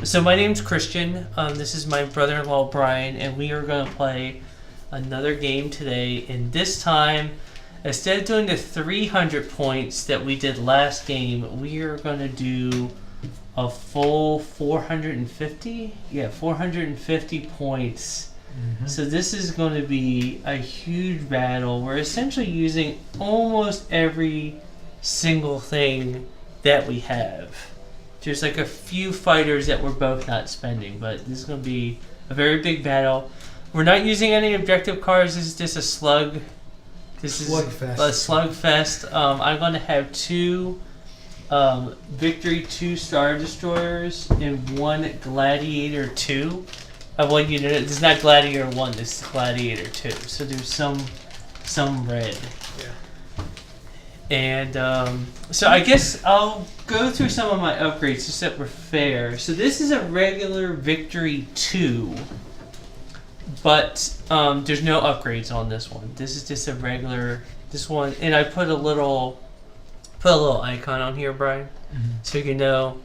So my name's Christian. This is my brother-in-law Brian, and we are going to play another game today. And this time, instead of doing the 300 points that we did last game, we are going to do a full 450. Yeah, 450 points. Mm-hmm. So this is going to be a huge battle. We're essentially using almost every single thing that we have. There's like a few fighters that we're both not spending, but this is going to be a very big battle. We're not using any objective cards. This is just a slug. This is a slugfest. I'm going to have two Victory 2 Star Destroyers and one Gladiator 2. I want you to know, this is not Gladiator 1, this is Gladiator 2. So there's some red. Yeah. And so I guess I'll go through some of my upgrades just so that we're fair. So this is a regular Victory 2, but there's no upgrades on this one. This is just a regular, this one, and I put a little icon on here, Brian, so you can know.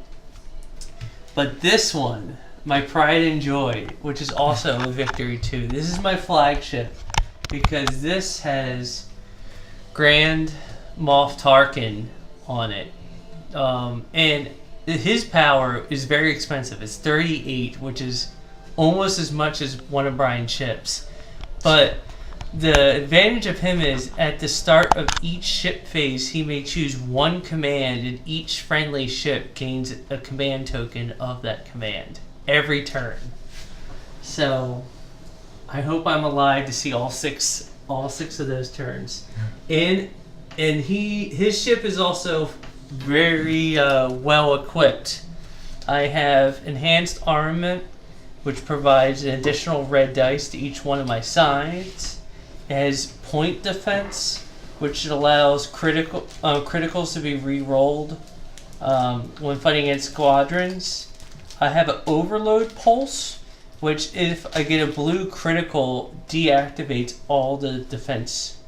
But this one, my Pride and Joy, which is also a Victory 2. This is my flagship because this has Grand Moff Tarkin on it. And his power is very expensive. It's 38, which is almost as much as one of Brian's ships. But the advantage of him is at the start of each ship phase, he may choose one command, and each friendly ship gains a command token of that command every turn. So I hope I'm alive to see all six of those turns. And his ship is also very well equipped. I have enhanced armament, which provides an additional red dice to each one of my sides. It has point defense, which allows criticals to be re-rolled when fighting against squadrons. I have an overload pulse, which if I get a blue critical, deactivates all the defense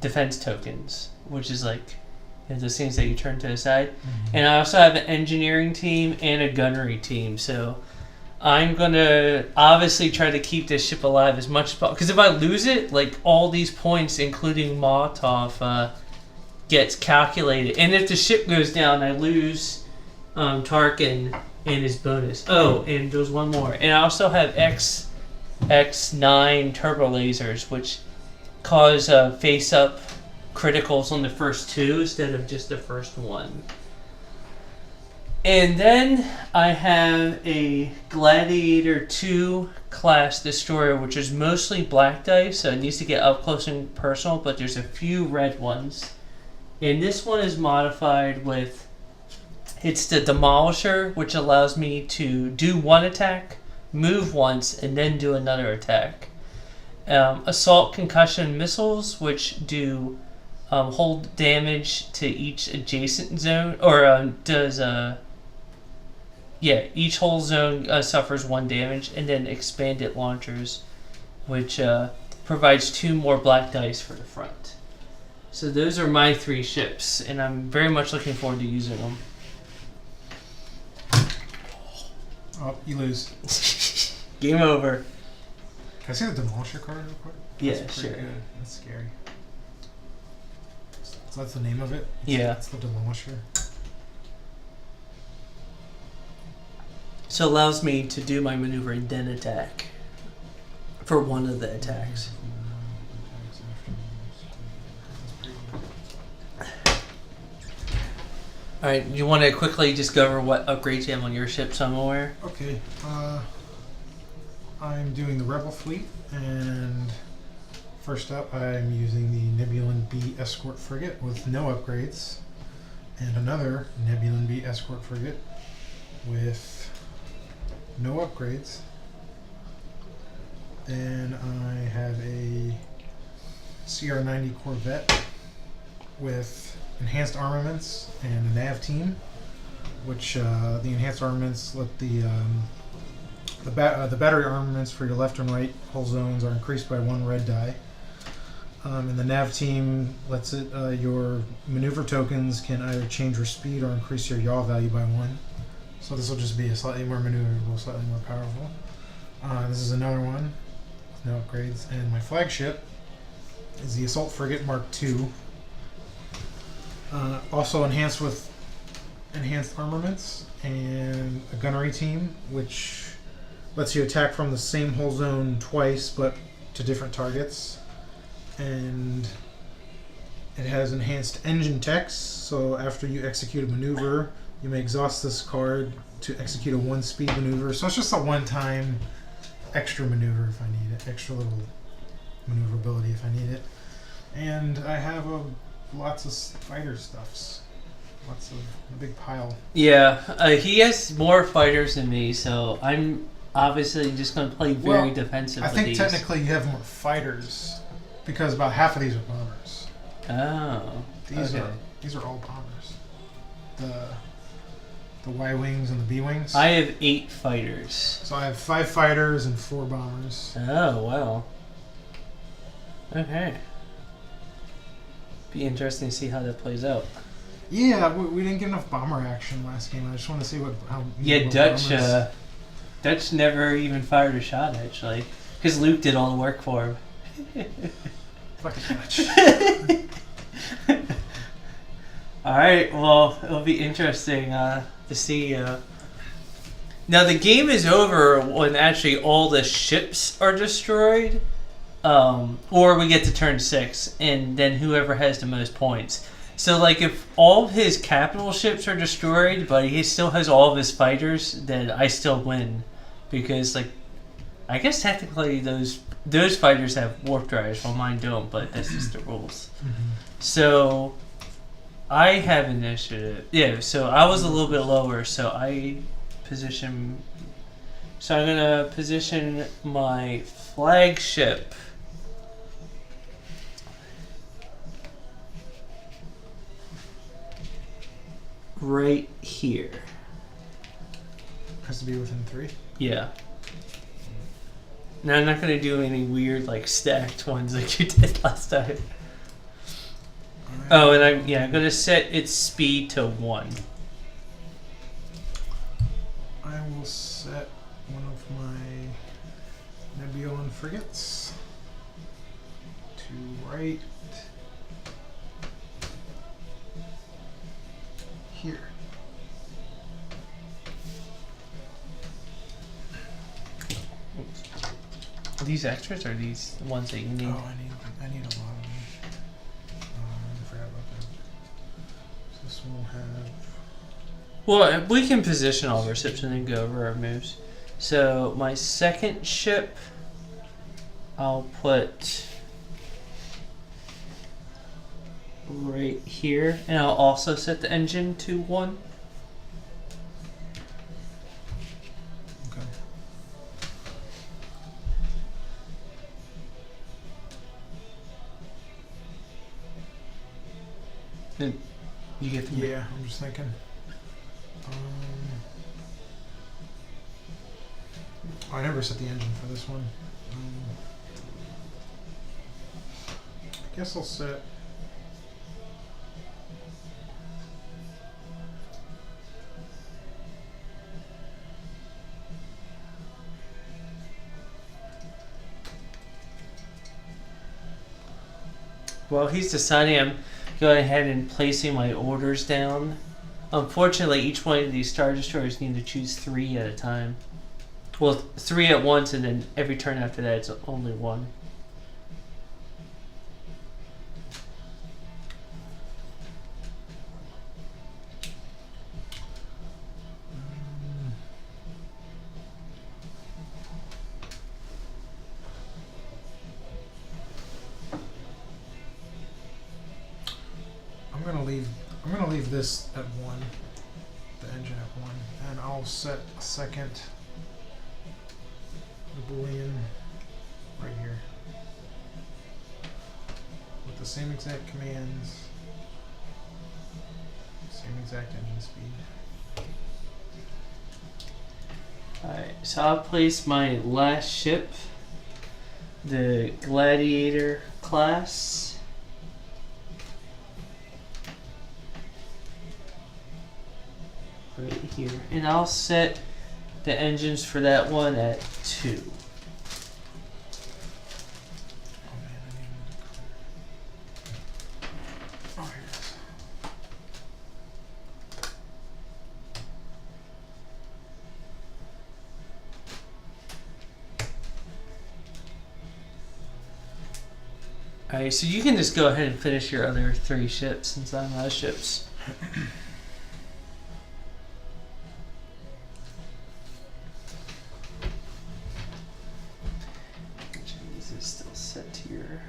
tokens, which is like those things that you turn to the side. Mm-hmm. And I also have an engineering team and a gunnery team, so I'm gonna obviously try to keep this ship alive as much as possible, because if I lose it, like all these points, including Molotov, gets calculated, and if the ship goes down, I lose Tarkin and his bonus. Oh, and there's one more, and I also have X9 turbo lasers, which cause face-up criticals on the first two instead of just the first one. And then I have a Gladiator 2 class destroyer, which is mostly black dice, so it needs to get up close and personal, but there's a few red ones. And this one is modified with, it's the Demolisher, which allows me to do one attack, move once, and then do another attack. Assault concussion missiles, which do hold damage to each adjacent zone, or each whole zone suffers one damage, and then expanded launchers, which provides 2 more black dice for the front. So those are my 3 ships, and I'm very much looking forward to using them. Oh, you lose. Game over. Can I see the Demolisher card real quick? Yeah, sure. Good. That's scary. So that's the name of it? It's the Demolisher. So it allows me to do my maneuver and then attack for one of the attacks. Alright, you want to quickly just go over what upgrades you have on your ship so I'm aware? Okay. I'm doing the Rebel Fleet, and first up I'm using the Nebulan B Escort Frigate with no upgrades, and another Nebulan B Escort Frigate with no upgrades. Then I have a CR-90 Corvette with enhanced armaments and a nav team, which the enhanced armaments let the battery armaments for your left and right hull zones are increased by 1 red die. And the nav team lets it your maneuver tokens can either change your speed or increase your yaw value by 1. So this will just be a slightly more maneuverable, slightly more powerful. This is another one with no upgrades. And my flagship is the Assault Frigate Mark II. Also enhanced with enhanced armaments and a gunnery team, which lets you attack from the same hull zone twice, but to different targets. And it has enhanced engine techs, so after you execute a maneuver, you may exhaust this card to execute a 1-speed maneuver. So it's just a one-time extra maneuver if I need it, extra little maneuverability if I need it. And I have lots of fighter stuffs. Lots of a big pile. Yeah, he has more fighters than me, so I'm obviously just going to play very defensive I with think these. technically you have more fighters because about half of these are bombers. Oh, These are all bombers. The Y wings and the B wings. I have 8 fighters. So I have 5 fighters and 4 bombers. Oh, wow. Okay. Be interesting to see how that plays out. Yeah, we didn't get enough bomber action last game. I just want to see how. Yeah, Dutch never even fired a shot actually, because Luke did all the work for him. Fucking Dutch. All right, well, it'll be interesting to see. Now the game is over when actually all the ships are destroyed, or we get to turn 6, and then whoever has the most points. So, like, if all of his capital ships are destroyed, but he still has all of his fighters, then I still win. Because, like, I guess technically those fighters have warp drives, while mine don't, but that's just the rules. Mm-hmm. So, I have initiative. Yeah, so I was a little bit lower, so I position... So I'm going to position my flagship... right here. Has to be within 3. Yeah. Now I'm not gonna do any weird like stacked ones like you did last time. Oh, and I'm gonna set its speed to 1. I will set one of my Nebulan frigates to right here. Are these extras or are these the ones that you need? Oh, I need a lot of them. I forgot about that. So this one will have. Well, we can position all of our ships and then go over our moves. So my second ship, I'll put right here, and I'll also set the engine to 1. Okay. Then you get the Yeah, I'm just thinking. I never set the engine for this one. I guess I'll set. Well, he's deciding. I'm going ahead and placing my orders down. Unfortunately, each one of these Star Destroyers need to choose 3 at a time. Well, 3 at once, and then every turn after that, it's only 1. I'm gonna leave this at 1, the engine at 1, and I'll set a second Boolean right here with the same exact commands, same exact engine speed. Alright, so I'll place my last ship, the Gladiator class. Right here. And I'll set the engines for that one at 2. Oh man, I need another color. Oh, here it is. Alright, so you can just go ahead and finish your other 3 ships since I'm out of ships. Jeez, it's still set to your...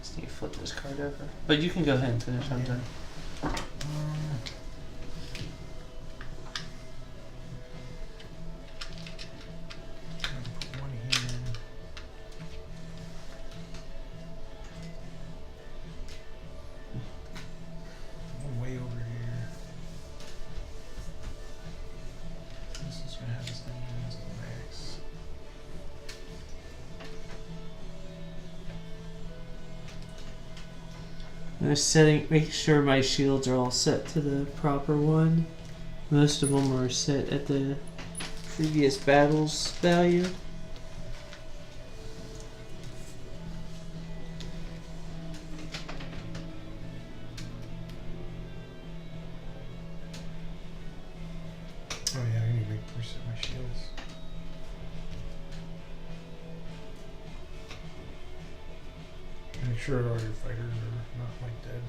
Just need to flip this card over. But you can go ahead and finish, I'm done. Put one here. One way over here. This is gonna have this engine as a max. I'm just make sure my shields are all set to the proper one. Most of them were set at the previous battle's value. Oh yeah, I need to reset my shields. Make sure all your fighters are not like dead.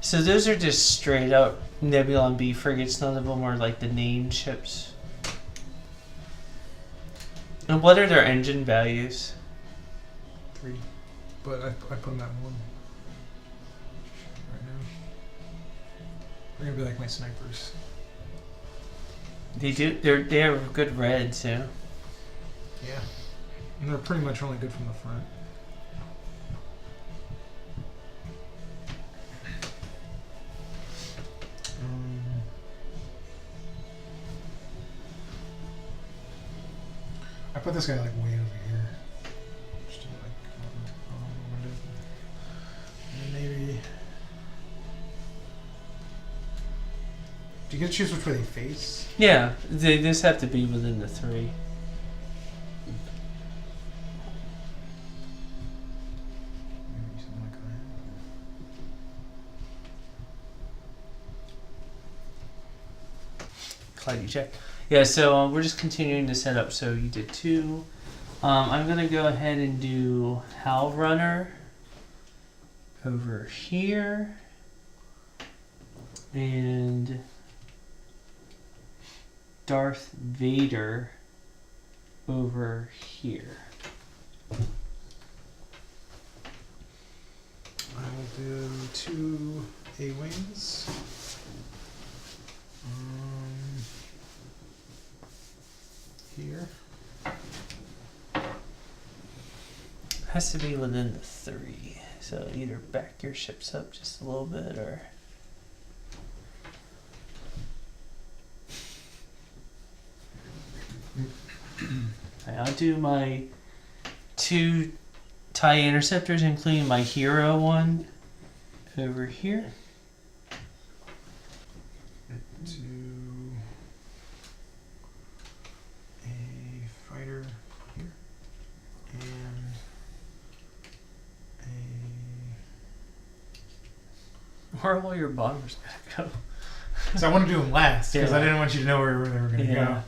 So those are just straight up Nebulon B frigates. None of them are like the named ships. And what are their engine values? 3. But I put them at 1 right now. They're gonna be like my snipers. They are good red too. Yeah. And they're pretty much only good from the front. I put this guy like way over here. Just to like, and maybe. Do you get to choose which way they face? Yeah, they just have to be within the 3. Maybe something like that. Clyde, you check. Yeah, so we're just continuing to set up. So you did 2. I'm gonna go ahead and do Hal Runner over here, and Darth Vader over here. I will do 2 A-wings. Here. Has to be within the 3. So either back your ships up just a little bit, or I'll do my 2 TIE interceptors, including my hero one over here. 2 A fighter here. And Where are all your bombers gonna go? so I want to do them last because I Yeah. didn't want you to know where they were going to Yeah. go.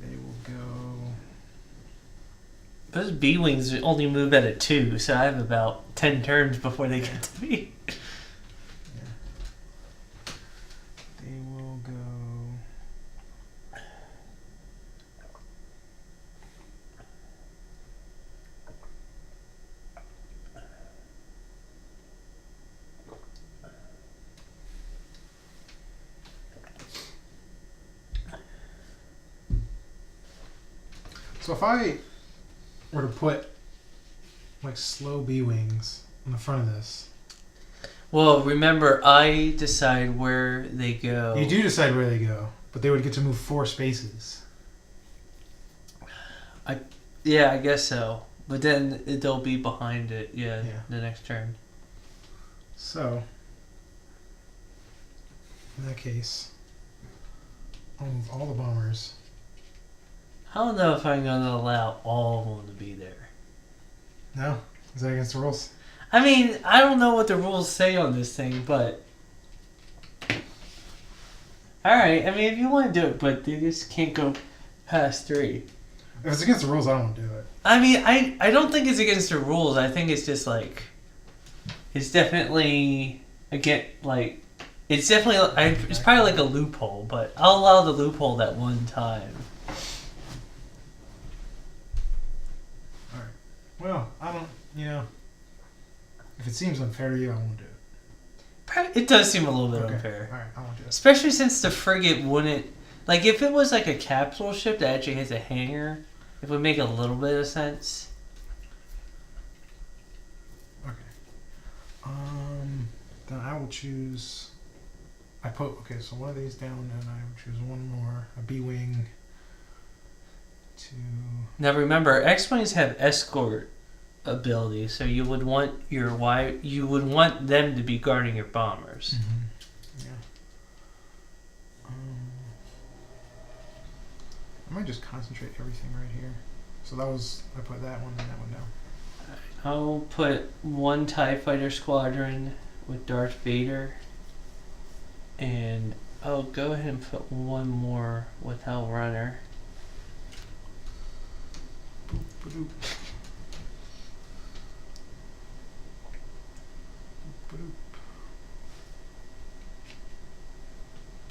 They will go. Those B-Wings only move at a 2, so I have about 10 turns before they get to me. Yeah. They will go. So if I were to put like slow B wings on the front of this, Well, remember, I decide where they go. you do decide where they go, but they would get to move 4 spaces. Yeah, I guess so. But then they'll be behind it. Yeah, Yeah. the next turn. So in that case, I'll move all the bombers. I don't know if I'm going to allow all of them to be there. No? Is that against the rules? I mean, I don't know what the rules say on this thing, but... Alright, I mean, if you want to do it, but they just can't go past 3. If it's against the rules, I don't want to do it. I mean, I don't think it's against the rules. I think it's just like... It's definitely... Again, like... It's definitely... It's probably like a loophole, but I'll allow the loophole that one time. Alright. Well, I don't, if it seems unfair to you, I won't do it. It does seem a little bit Okay. unfair. Alright, I won't do it. Especially since the frigate wouldn't... Like, if it was like a capital ship that actually has a hangar, it would make a little bit of sense. Okay. Then I will choose... so one of these down, and I will choose one more. A B-wing. To... Now remember, X-Wings have escort ability, so you would want you would want them to be guarding your bombers. Mm-hmm. Yeah. I might just concentrate everything right here. So I put that one and that one down. I'll put one TIE Fighter squadron with Darth Vader, and I'll go ahead and put one more with Hell Runner. Ba-doop. Ba-doop.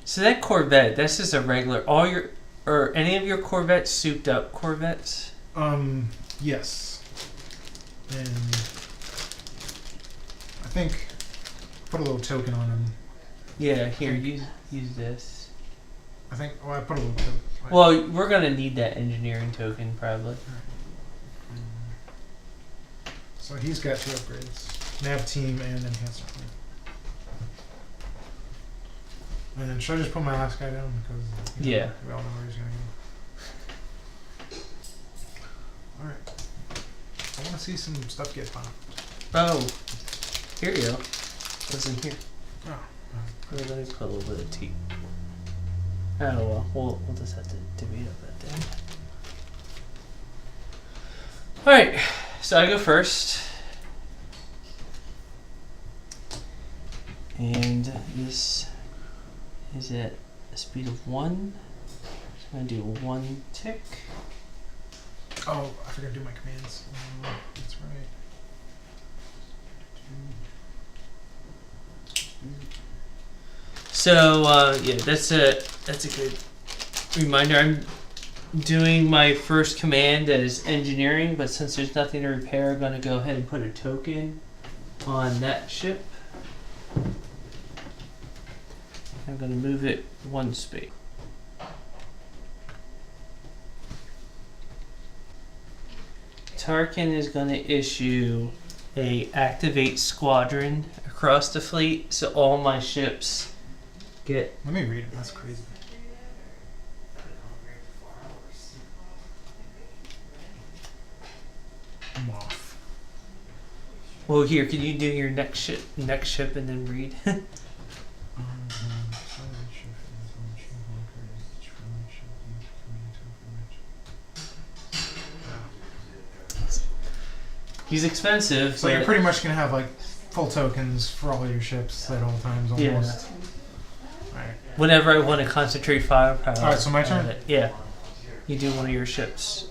So that Corvette, that's just a regular. Or any of your Corvettes souped up Corvettes? Yes. And I think put a little token on them. Yeah, here, use this. I put a little token. Well, we're gonna need that engineering token probably. So he's got 2 upgrades. Nav team and enhancement. And then should I just put my last guy down? Because Yeah. we all know where he's going to go. Alright. I want to see some stuff get bombed. Oh, here you go. What's in here? Oh. Let me put a little bit of tea. Oh well, we'll just have to divvy up that then. Alright, so I go first. And this is at a speed of 1. So I'm going to do 1 tick. Oh, I forgot to do my commands. That's right. So yeah, that's a good reminder. I'm doing my first command as engineering, but since there's nothing to repair, I'm going to go ahead and put a token on that ship. I'm going to move it 1 space. Tarkin is going to issue a activate squadron across the fleet, so all my ships get... Let me read it. That's crazy. I'm off. Well, here, can you do your next ship and then read? He's expensive. So you're pretty much going to have like full tokens for all your ships at all times almost. Yeah. Alright. Whenever I want to concentrate firepower. Alright, so my turn? Yeah. You do one of your ships.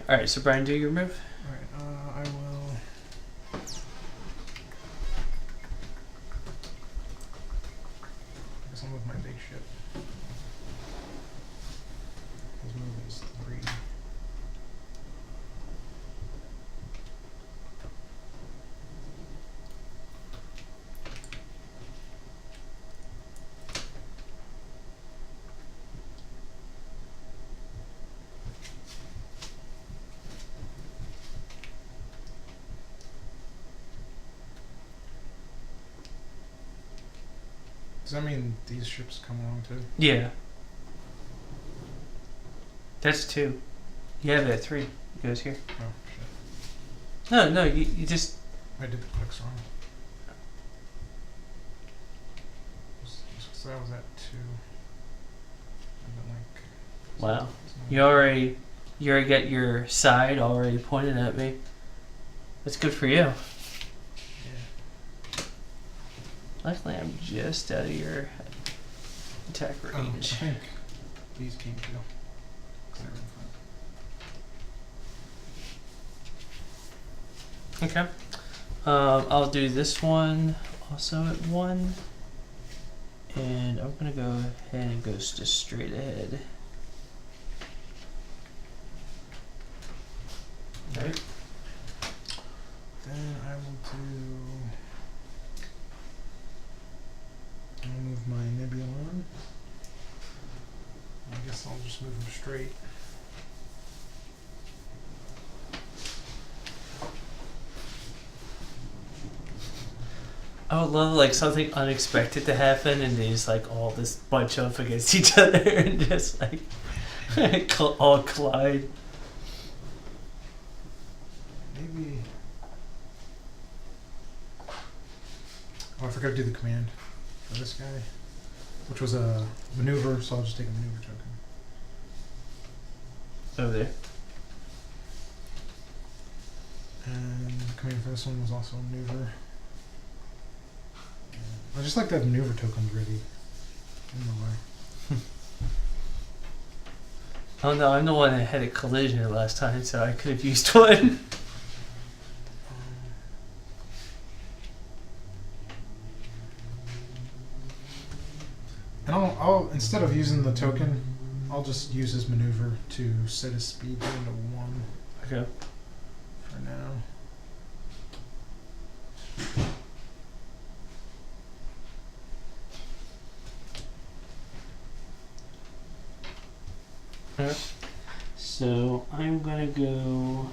Alright, so Brian, do your move. Alright, I will... I guess I'll move my big ship. His move is 3. Does that mean these ships come along too? Yeah. That's 2. You have that 3. It goes here. Oh shit. No, you just... I did the clicks wrong. So that was at 2. And then Wow. You already got your side already pointed at me. That's good for you. Yeah. Luckily, I'm just out of your attack Oh, I range. think these came too. 'Cause they were in front. Okay. I'll do this one also at 1. And I'm going to go ahead and go just straight ahead. Right. Then I will I'll move my Nebulon. I guess I'll just move them straight. I would love like something unexpected to happen and they just like all this bunch up against each other and just like all collide. Maybe. Oh, I forgot to do the command for this guy, which was a maneuver, so I'll just take a maneuver token. Over there. And the command for this one was also a maneuver. I just like that maneuver tokens ready. I don't know why. Oh no, I'm the one that had a collision last time, so I could have used one. And I'll instead of using the token, I'll just use his maneuver to set his speed down to 1 Okay. for now. Okay. So I'm gonna go.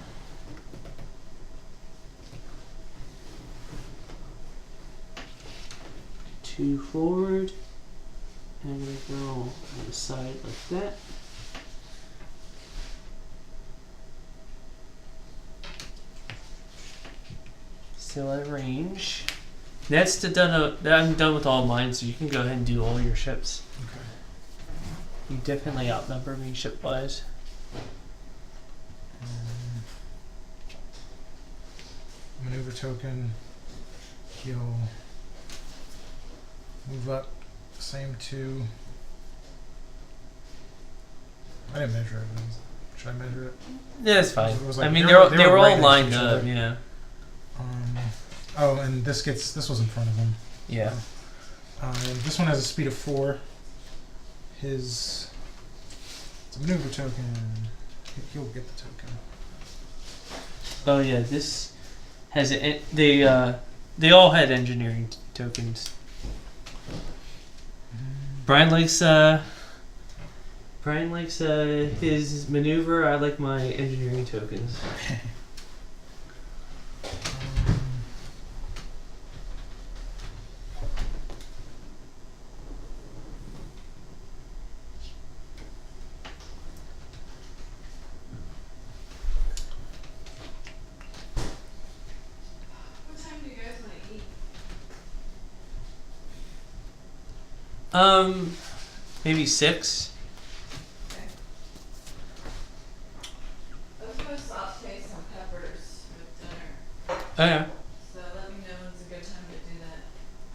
Two forward. And I'm gonna go on the side like that. Still at range. That's the done. I'm done with all mine, so you can go ahead and do all your ships. Okay. You definitely outnumber me ship wise. Maneuver token. He'll move up. Same 2. I didn't measure it. Should I measure it? Yeah, that's fine. It was like I mean, they they were right all next to lined each up. other. Yeah. Oh, and this was in front of him. Yeah. And this one has a speed of 4. It's a maneuver token. He'll get the token. Oh yeah, this has they all had engineering tokens. Brian likes his maneuver. I like my engineering tokens. What time do you guys want to eat? Maybe 6. Okay. I was going to saute some peppers with dinner, Oh yeah. so let me know when's a good time to do that.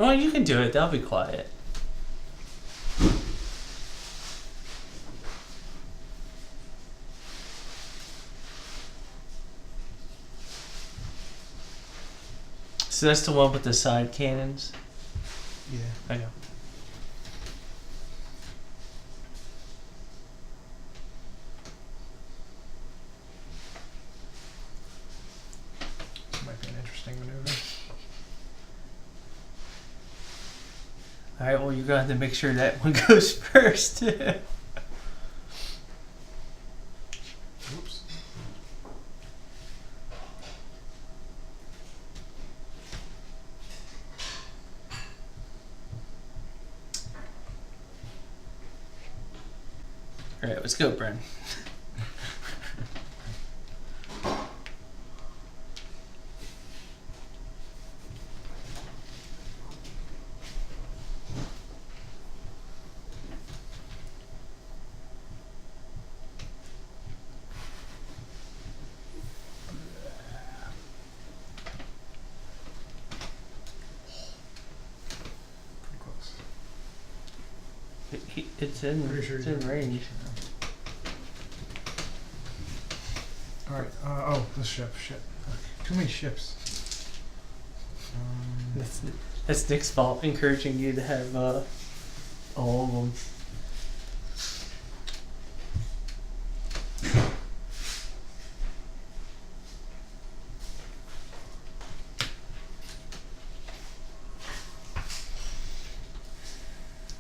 Oh, you can do it. That'll be quiet. So that's the one with the side cannons. Yeah. Okay. This might be an interesting maneuver. All right. Well, you're gonna have to make sure that one goes first. Oops. Alright, let's go, Bren. Pretty close. It's in, Pretty sure it's you in range. Alright, oh, this ship, shit. Too many ships. That's Nick's fault, encouraging you to have all of them.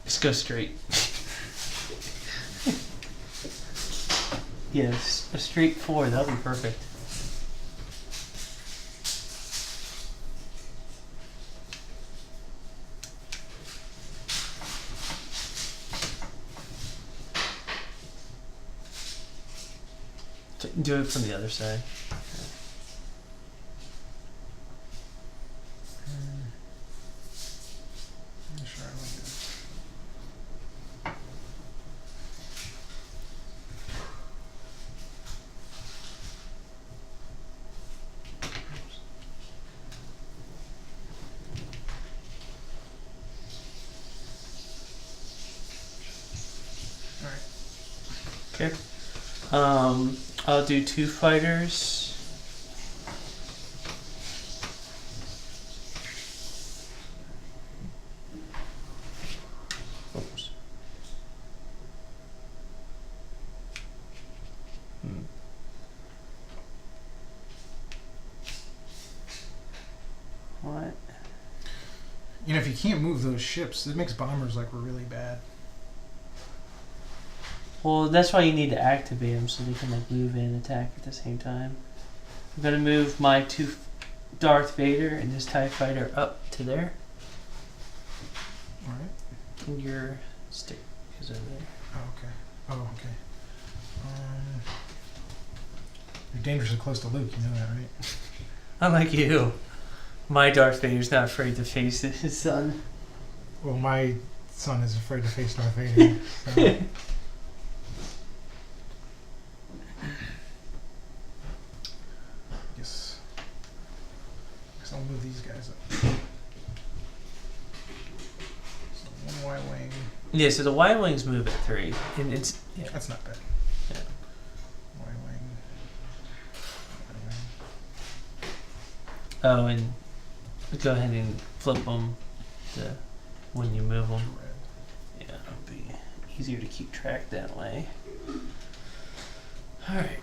Just go straight. Yes, a straight 4, that'll be perfect. Do it from the other side. I'm sure I like this. Alright. Okay. I'll do 2 fighters. Oops. What? You know, if you can't move those ships, it makes bombers like we're really bad. Well, that's why you need to activate them so they can like move in and attack at the same time. I'm gonna move my 2 Darth Vader and this TIE Fighter up to there. Alright. And your stick is over there. Oh, okay. Oh, okay. You're dangerously close to Luke, you know that, right? Unlike you, my Darth Vader's not afraid to face his son. Well, my son is afraid to face Darth Vader. So. Yes. Guess I'll move these guys up. So 1 Y-wing. Yeah, so the Y-Wings move at 3. And it's, yeah. That's not bad. Yeah. Y-wing. Y-wing. Oh, and go ahead and flip them to when you move them. Red. Yeah, it'll be easier to keep track that way. Alright.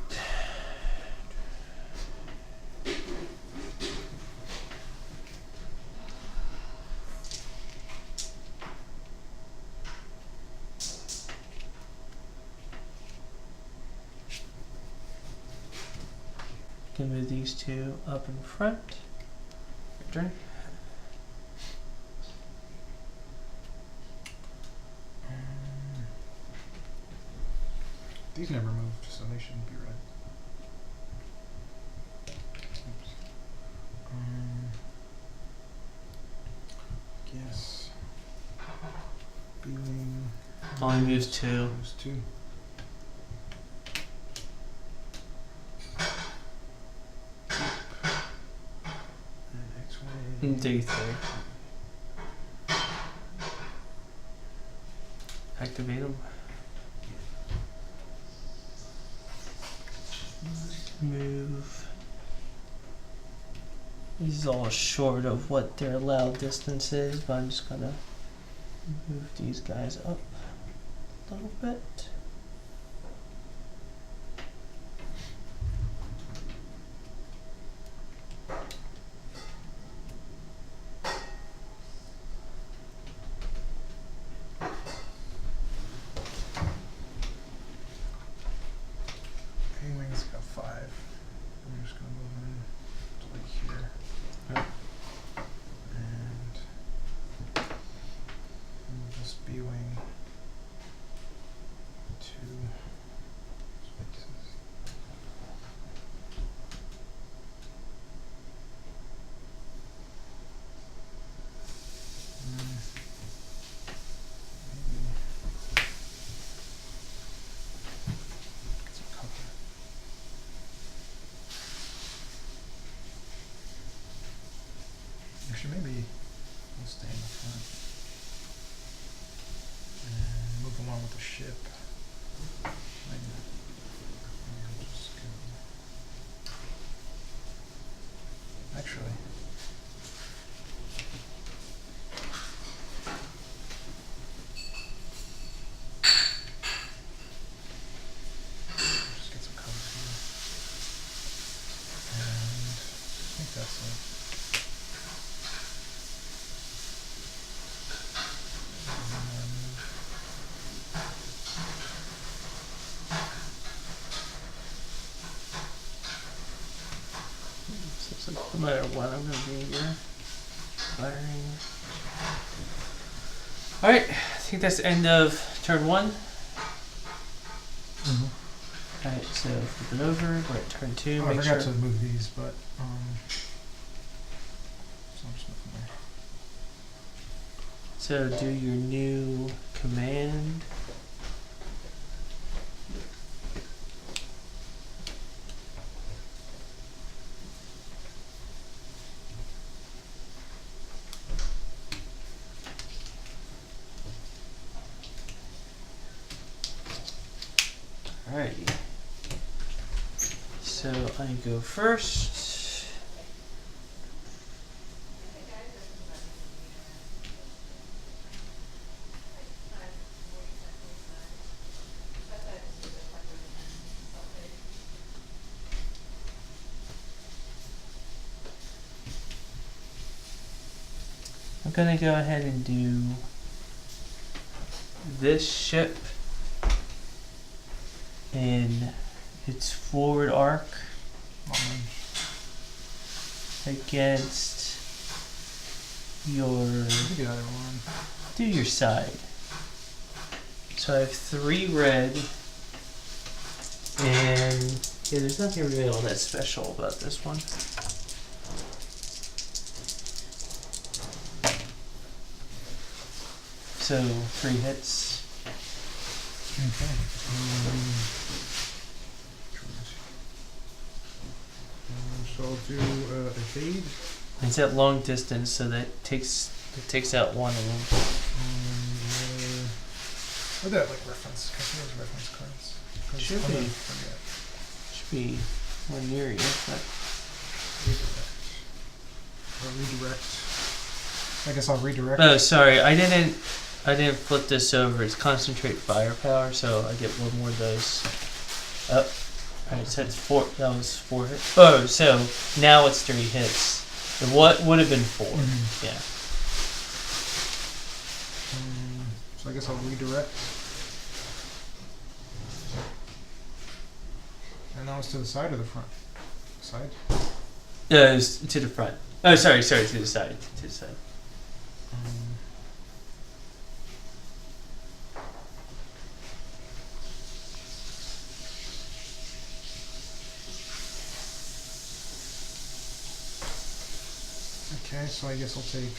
Can move these 2 up in front. Your turn. These never moved, so they shouldn't be red. Oops. Guess. B-wing. Only moves 2. Moves 2. And X-wing. D3. Activate them. Move. This is all short of what their allowed distance is, but I'm just gonna move these guys up a little bit. A-wing's got 5. I'm just gonna move in to like here. Yep. And move this B-wing with the ship. Actually, just get some colors here. And I think that's it. So no matter what, I'm gonna be here. Firing. Alright, I think that's the end of turn 1. Alright, so flip it over, we're at turn 2. Oh, I Make forgot sure. to move these, but so I'm just moving there. So do your new command. Alrighty. So I go first. I'm gonna go ahead and do this ship in its forward arc against your The other one. do your side. So I have 3 red, and yeah, there's nothing really all that special about this one. So 3 hits. Okay. So I'll do evade. It's at long distance, so that takes out one of them. What that like reference? Can I see those reference cards? 'Cause Should I'm be. gonna forget. Should be one near you. But Redirect. I guess I'll redirect. oh, sorry, I didn't flip this over. It's concentrate firepower, so I get one more of those. Oh, alright, so it's 4. That was 4 hits. Oh, so now it's 3 hits. What would have been 4? Mhm. Yeah. So I guess I'll redirect. And now it's to the side or the front? Side? It's to the front. Oh, sorry, to the side. To the side. Okay, so I guess I'll take.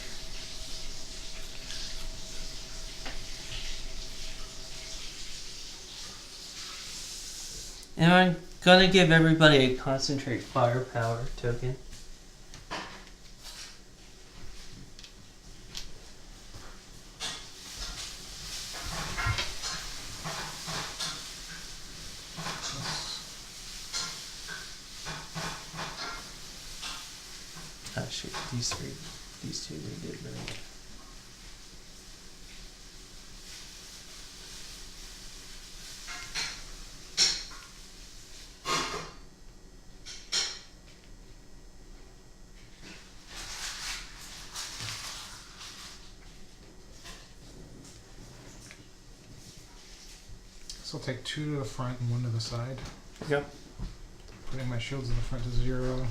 And I'm gonna give everybody a concentrate firepower token. Oh shoot, these 2 they did right. So I'll take 2 to the front and 1 to the side. Yep. Putting my shields in the front to 0.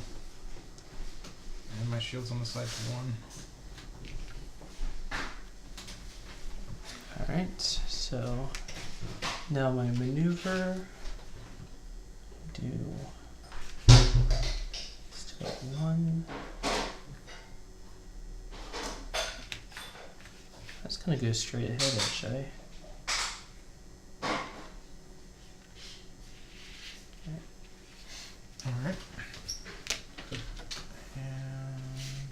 And my shields on the side to 1. Alright, so now my maneuver. Do still 1. That's gonna go straight ahead actually. Alright. And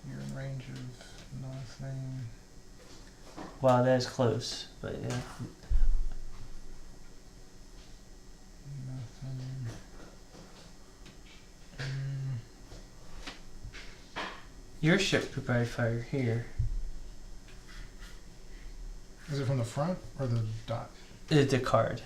you're in range of nothing. Wow, that is close, but yeah. Nothing. Your ship could probably fire here. Is it from the front or the dot? The card.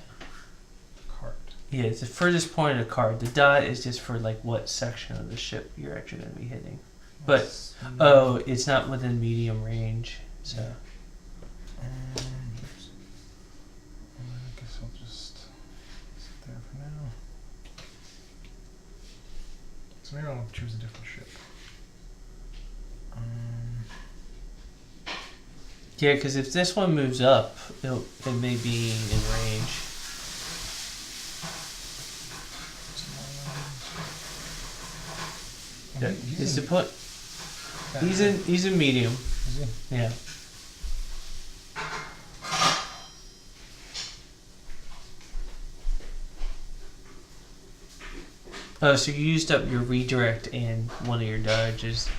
Card. Yeah, it's the furthest point of the card. The dot is just for like what section of the ship you're actually going to be hitting. But Let's see. oh, it's not within medium range, so. Oops. I guess I'll just sit there for now. So maybe I'll choose a different ship. Yeah, because if this one moves up, it may be in range. Yeah, is the put? He's in medium. Is he? Yeah. Oh, so you used up your redirect and one of your dodges.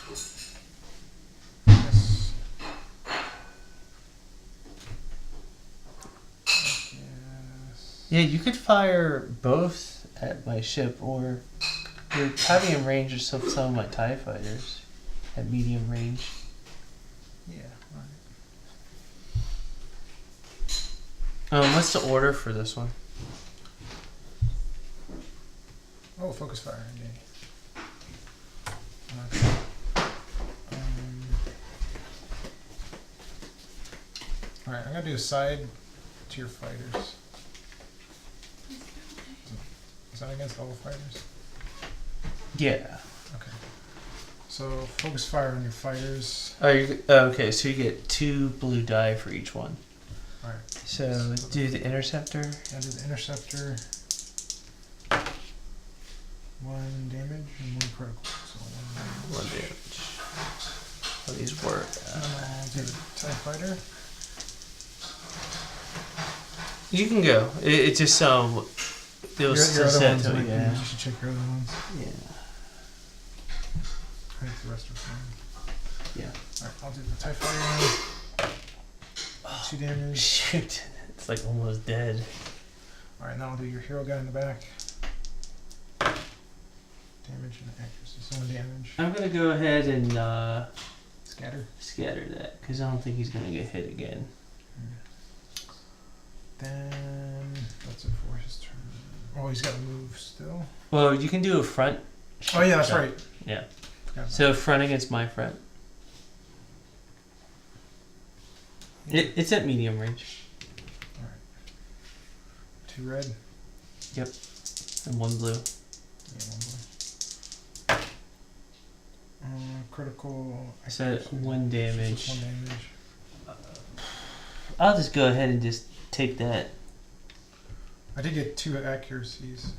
Yes. Yes. Yeah, you could fire both at my ship, or you're probably in range of some of my TIE fighters at medium range. Yeah. Right. What's the order for this one? Oh, focus fire. Yay. Okay. All right, I'm gonna do a side to your fighters. Is that against all fighters? Yeah. Okay. So focus fire on your fighters. Okay, so you get 2 blue die for each one. All right. So do the interceptor. I'll do the interceptor. 1 damage and 1 critical. So 1 damage. 1 damage. How these work? And I'll do the TIE fighter. You can go. It's just they'll Your still other set ones, to like, it. Yeah. you should check your other ones. Yeah. I think the rest are fine. Yeah. Alright, I'll do the TIE fighter. 2 damage. Shoot, it's like almost dead. Alright, now I'll do your hero guy in the back. Damage and accuracy. So 1 damage. I'm gonna go ahead and Scatter. scatter that because I don't think he's gonna get hit again. Then that's it for his turn. Oh, he's got to move still. Well, you can do a front. Oh yeah, that's shot. right. Yeah. Forgot about So front against my front. that. It's at medium range. Alright. 2 red. And 1 blue. Yeah, 1 blue. Critical. I said 1 damage. 1 damage. I'll just go ahead and just take that. I did get 2 accuracies.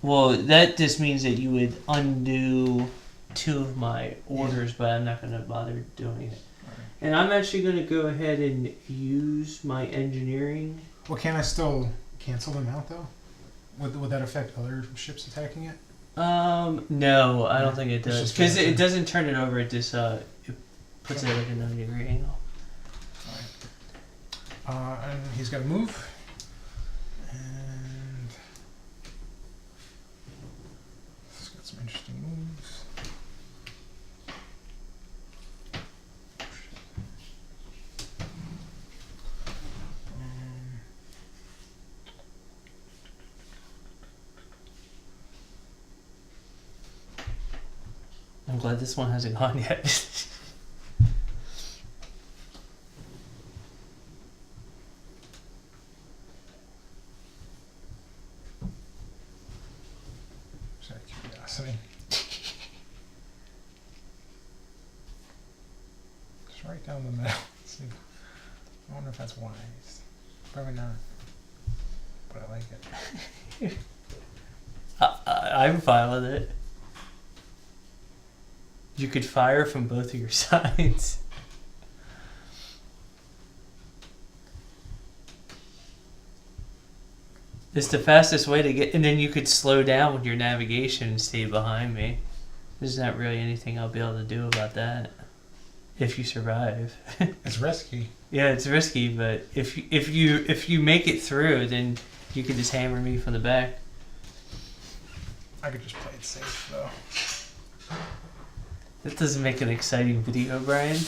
Well, that just means that you would undo 2 of my orders, but I'm not going to bother doing it. Alright. And I'm actually going to go ahead and use my engineering. Well, can I still cancel them out though? Would that affect other ships attacking it? No, I don't think it It's does. just Because bad. it doesn't turn it over, it just it puts it at like a 90-degree angle. And he's got to move. And he's got some interesting moves. I'm glad this one hasn't gone yet. Just out of curiosity. Just right down the middle. See, I wonder if that's wise. Probably not. But I like it. I'm fine with it. You could fire from both of your sides. It's the fastest way to get, and then you could slow down with your navigation and stay behind me. There's not really anything I'll be able to do about that. If you survive. It's risky. Yeah, it's risky, but if you make it through, then you can just hammer me from the back. I could just play it safe though. That doesn't make an exciting video, Brian.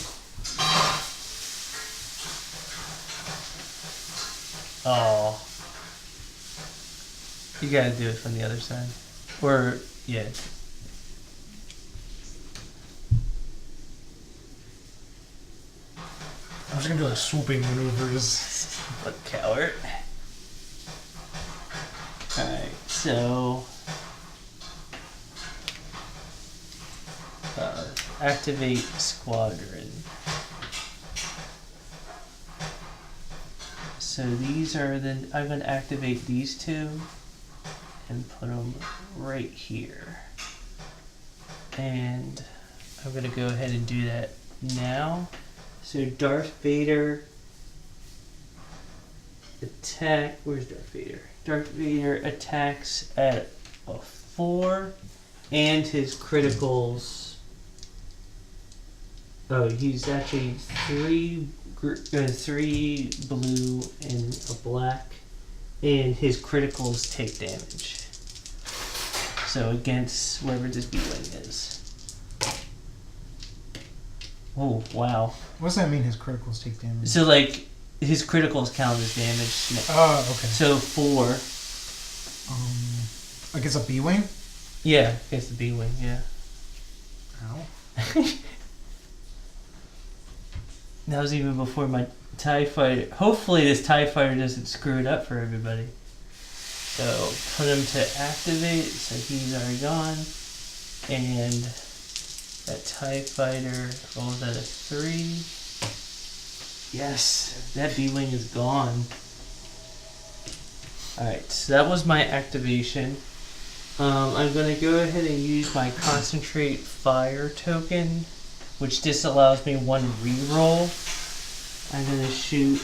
Oh. You gotta do it from the other side. Or, yeah. I'm just gonna do like swooping maneuvers. What coward. Alright, so... activate squadron. So these are the... I'm going to activate these two and put them right here. And I'm going to go ahead and do that now. So Darth Vader attack... Where's Darth Vader? Darth Vader attacks at a 4 and his criticals... Oh, he's actually 3 blue and a black, and his criticals take damage. So against wherever this B-wing is. Oh, wow. What does that mean, his criticals take damage? So like, his criticals count as damage. Oh, okay. So 4. Against a B-wing? Yeah, against the B-wing, yeah. Ow. That was even before my TIE fighter. Hopefully this TIE fighter doesn't screw it up for everybody. So put him to activate, so he's already gone. And that TIE fighter rolls at a 3. Yes, that B-wing is gone. Alright, so that was my activation. I'm going to go ahead and use my concentrate fire token, which disallows me 1 reroll. I'm going to shoot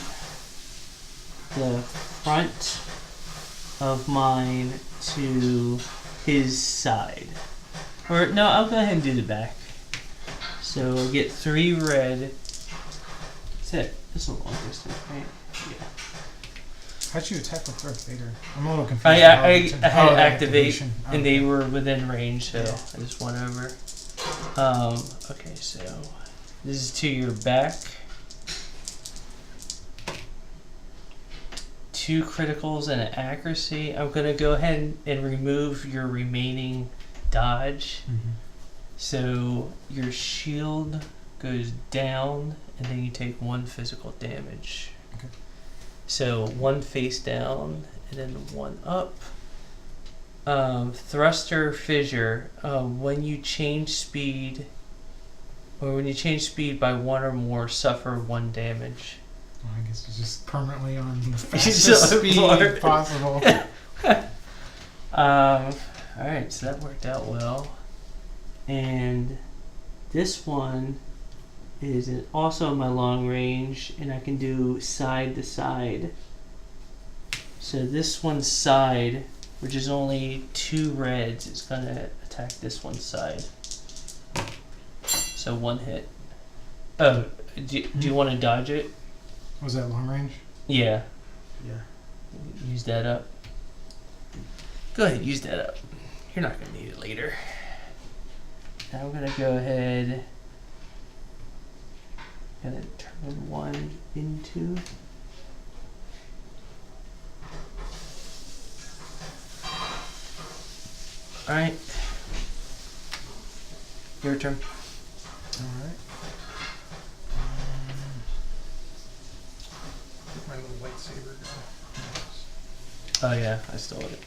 the front of mine to his side. Or, no, I'll go ahead and do the back. So I'll get 3 red. That's it. That's a long distance, right? Yeah. How'd you attack with Darth Vader? I'm a little confused. I had to activate, activation. and Okay. they were within range, so Yeah. I just went over. Okay, so this is to your back. 2 criticals and an accuracy. I'm gonna go ahead and remove your remaining dodge. Mhm. So your shield goes down, and then you take 1 physical damage. Okay. So 1 face down, and then 1 up. Thruster fissure. When you change speed, or when you change speed by 1 or more, suffer 1 damage. Well, I guess it's just permanently on the He's fastest so speed far. possible. Alright, so that worked out well. And this one is also my long range, and I can do side to side. So this one's side, which is only 2 reds, is gonna attack this one's side. So 1 hit. Oh, do you want to dodge it? Was that long range? Yeah. Yeah. Use that up. Go ahead, use that up. You're not gonna need it later. Now I'm gonna go ahead. Gonna turn 1 into. Alright. Your turn. Alright. Where'd my little lightsaber go? Oh yeah, I stole it.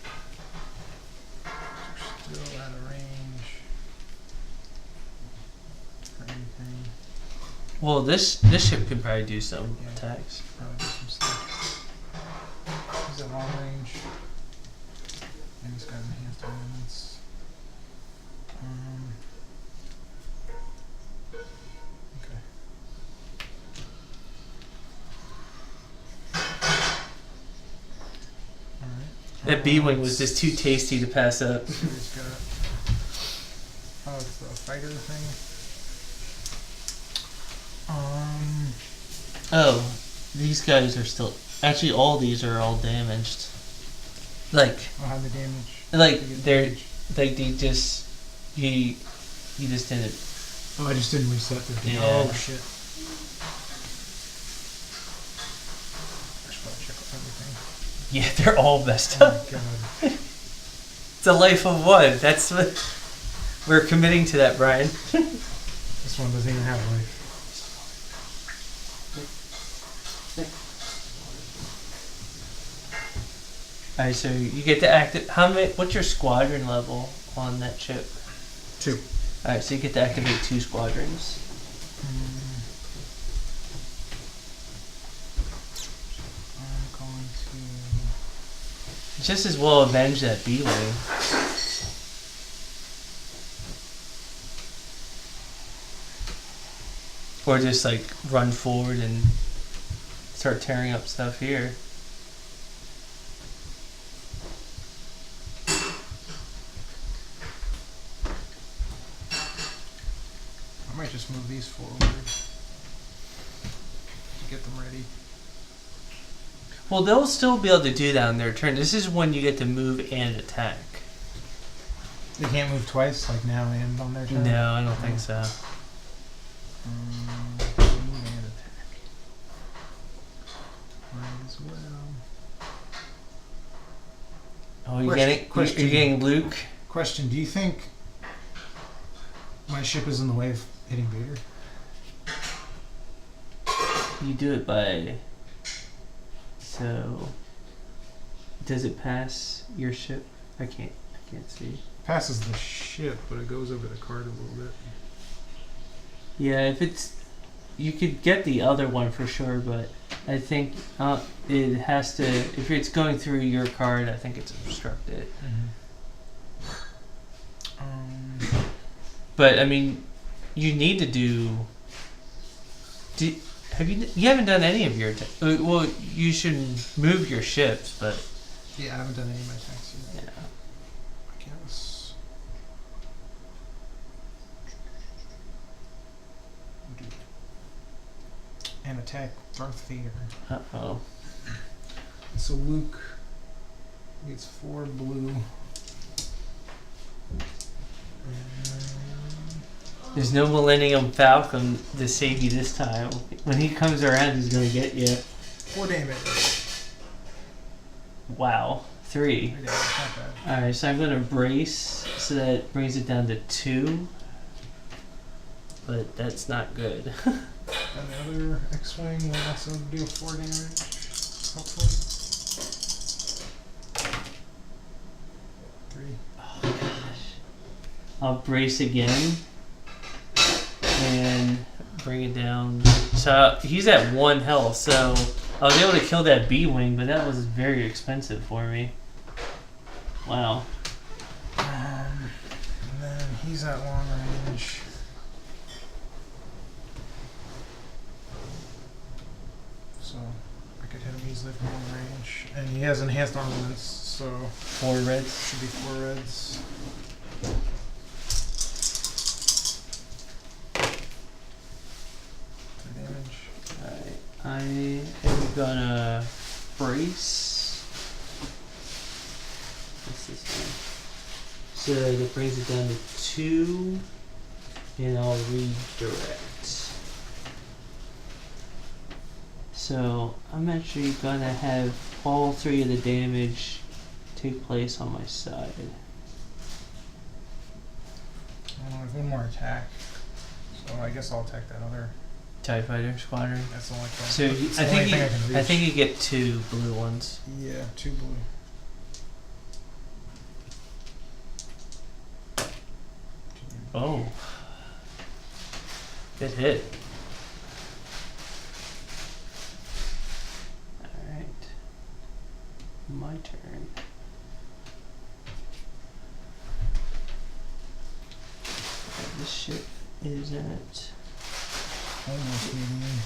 Still out of range. For anything. Well, this ship could probably do some Yeah. attacks. Probably do some stuff. Is it long range? And it's got enhanced elements. Okay. Alright. That B-wing was just too tasty to pass up. So he's got Oh, it's the fighter thing. Oh, these guys are still. Actually, all these are all damaged. Like, I'll have the damage. like To get they're damage. like they just you just didn't. Oh, I just didn't reset their damage. Yeah. Oh shit. I should probably check everything. Yeah, they're all messed Oh up. my god. It's a life of one. That's what we're committing to that, Brian. This one doesn't even have life. Alright, so you get to activate. How many? What's your squadron level on that ship? 2. Alright, so you get to activate 2 squadrons. I'm going Just as well avenge that B-wing. Or just like run forward and start tearing up stuff here. I might just move these forward to get them ready. Well, they'll still be able to do that on their turn. This is when you get to move and attack. They can't move twice, like now and on their turn? No, I don't think so. Move and attack. Might as well. Oh, you're Question. getting Luke? Question, do you think my ship is in the way of hitting Vader? You do it by... So... Does it pass your ship? I can't see. Passes the ship, but it goes over the card a little bit. Yeah, if it's... You could get the other one for sure, but I think it has to... If it's going through your card, I think it's obstructed. But, I mean, you need to do... You haven't done any of your... Well, you should move your ships, but... Yeah, I haven't done any of my attacks yet. Yeah. I guess. And attack Darth Vader. Uh-oh. So Luke gets 4 blue. There's no Millennium Falcon to save you this time. When he comes around, he's gonna get you. 4 damage. Wow. 3. 3 damage, not bad. Alright, so I'm gonna brace, so that brings it down to 2. But that's not good. And the other X-Wing will also do 4 damage, hopefully. 3. Oh gosh. I'll brace again. And bring it down. So he's at 1 health, so I was able to kill that B-Wing, but that was very expensive for me. Wow. And then he's at long range. So I could hit him easily from long range. And he has enhanced armaments, so 4 reds. should be 4 reds. Alright, I am gonna brace. What's this one? So that brings it down to 2, and I'll redirect. So I'm actually gonna have all 3 of the damage take place on my side. I have 1 more attack, so I guess I'll attack that other. TIE Fighter Squadron. That's the only thing. So It's I the only think thing I can reach. I think you get 2 blue ones. Yeah, 2 blue. Oh. Good hit. Alright. My turn. This ship is at... Almost medium.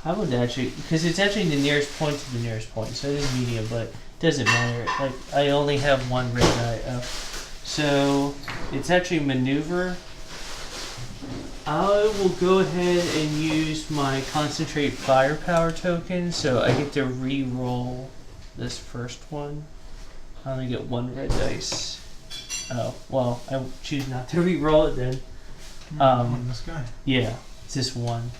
I would actually... Because it's actually the nearest point to the nearest point, so it is medium, but Doesn't matter. Like I only have one red die up, so it's actually maneuver. I will go ahead and use my concentrate firepower token, so I get to re-roll this first one. I only get one red dice. Oh well, I choose not to re-roll it then. On this guy. Yeah, it's just one.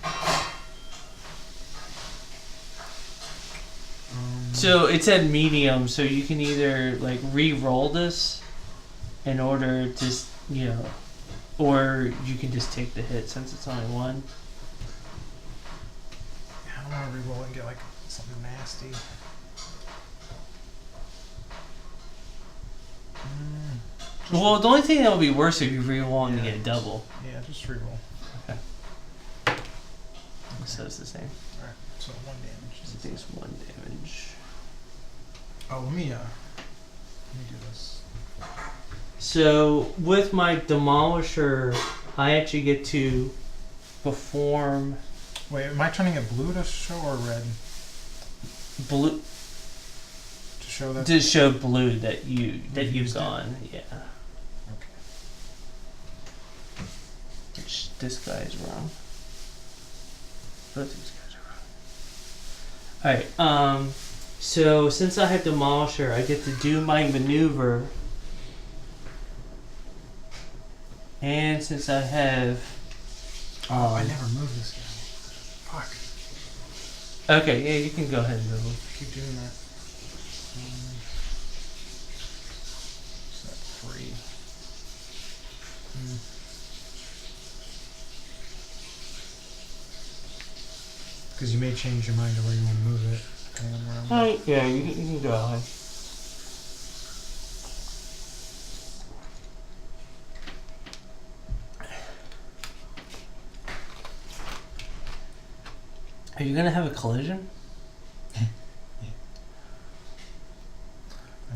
So it's at medium, so you can either like re-roll this in order to, you know, or you can just take the hit since it's only one. I don't want to re-roll it and get like something nasty. Well, the only thing that would be worse if you re-roll and you get a double. Yeah, just re-roll. Okay. So it's the same. Alright, so 1 damage. So I think it's 1 damage. Oh, let me do this. So with my Demolisher, I actually get to perform Wait, am I turning it blue to show or red? blue To show that? to show blue that you've used it? gone. Yeah. Okay. Which this guy is wrong. Both these guys are wrong. Alright, so since I have Demolisher, I get to do my maneuver. And since I have Oh, I never moved this guy. Fuck. okay, yeah, you can go ahead and move him. Keep doing that. Set 3. Because you may change your mind to where you want to move it. Depending on where I'm Alright, yeah, you can go ahead. Are you gonna have a collision? I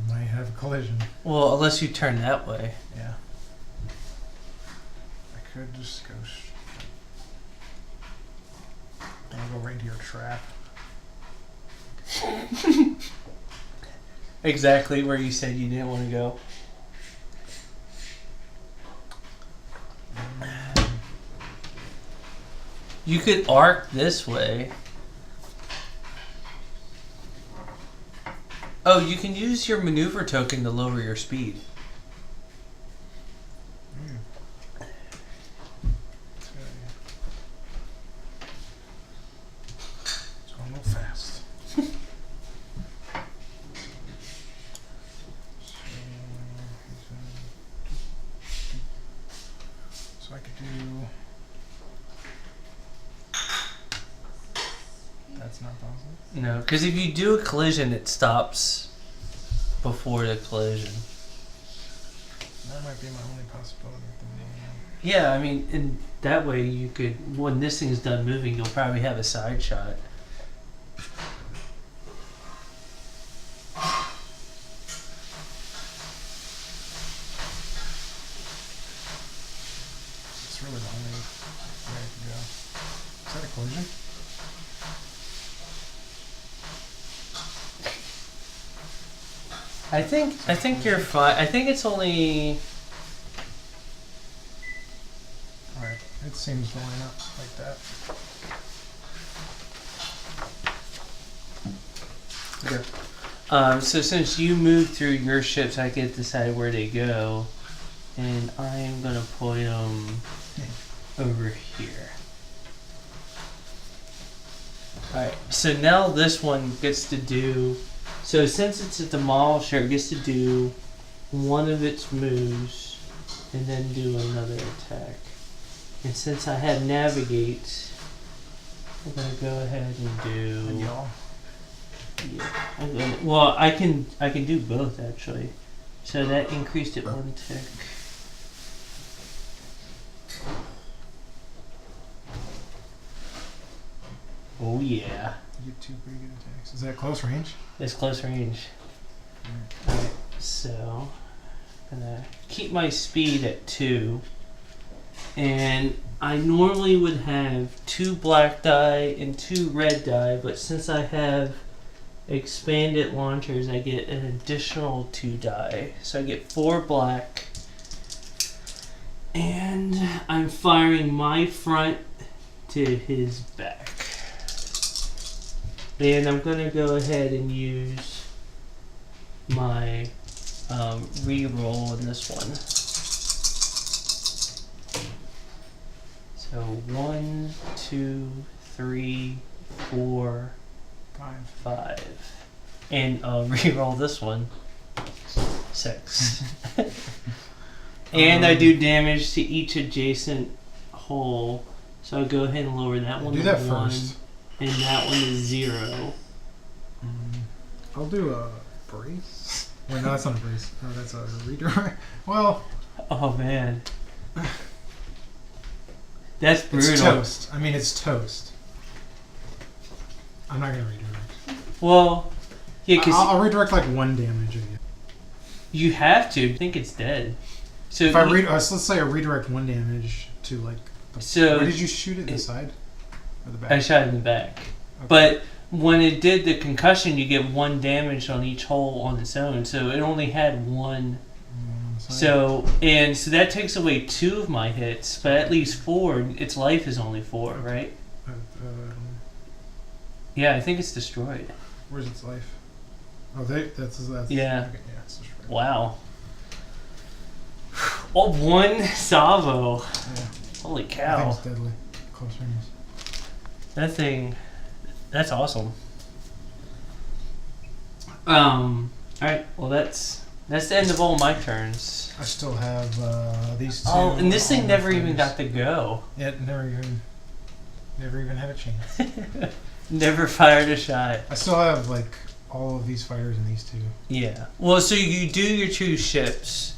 might have a collision. Well, unless you turn that way. Yeah. I could just go. I'll go right into your trap. Exactly where you said you didn't want to go. You could arc this way. Oh, you can use your maneuver token to lower your speed. So I'm a little fast. So I could do. That's not possible. No, because if you do a collision, it stops before the collision. That might be my only possibility at the moment. Yeah, I mean, in that way you could, when this thing's done moving, you'll probably have a side shot. It's really the only way I could go. Is that a collision? I think you're fine. I think it's only. Alright, it seems to line up like that. Okay. So since you moved through your ships, I get to decide where they go, and I am gonna put them over here. Alright, so now this one gets to do. So since it's a Demolisher, it gets to do one of its moves and then do another attack. And since I have Navigate, I'm gonna go ahead and do. And y'all. Yeah, well, I can do both actually. So that increased it 1 tick. Oh yeah, You get 2 pretty good attacks. Is that close range? it's close range. Alright, so I'm gonna keep my speed at 2, and I normally would have 2 black die and 2 red die, but since I have expanded launchers, I get an additional 2 die. So I get 4 black. And I'm firing my front to his back. And I'm going to go ahead and use my reroll on this one. So 1, 2, 3, 4, 5. And I'll reroll this one. 6. And I do damage to each adjacent hole. So I'll go ahead and lower that one Do to that 1. first. And that one is 0. I'll do a brace. Wait, no, that's not a brace. No, that's a redirect. Well, Oh man. That's brutal. it's toast. I mean, it's toast. I'm not gonna redirect. Well, yeah, because I'll redirect like 1 damage again. you have to. I think it's dead. So If I let's say I redirect 1 damage to like. So where did you shoot it? The side or the back? I shot it in the back. Okay. But when it did the concussion, you get 1 damage on each hole on its own. So it only had 1. On the side. So that takes away 2 of my hits, but at least 4. Its life is only 4, right? Yeah, I think it's destroyed. Where's its life? Oh, that's Yeah. Okay, yeah, it's destroyed. Wow. Oh, 1 salvo. Yeah. Holy That cow. thing's deadly. Close range. That thing, that's awesome. Alright, well that's the end of all my turns. I still have these 2. Oh, and this thing all never my even fighters. got to go. Yeah, it never even had a chance. Never fired a shot. I still have like all of these fighters and these 2. Yeah. Well, so you do your 2 ships,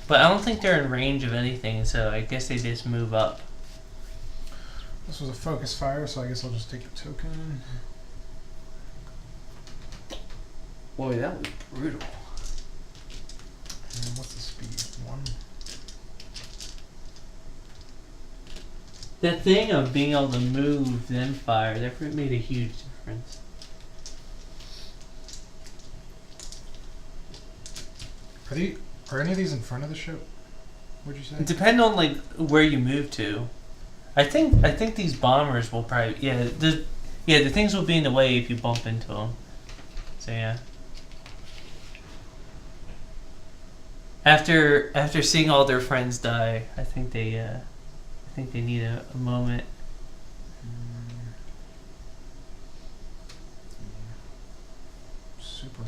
but I don't think they're in range of anything, so I guess they just move up. This was a focus fire, so I guess I'll just take a token. Boy, that was brutal. And what's the speed? 1. That thing of being able to move then fire, that made a huge difference. Are any of these in front of the ship? Would you say? It depends on like where you move to. I think these bombers will probably the things will be in the way if you bump into them. So yeah. After seeing all their friends die, I think they need a moment. Super.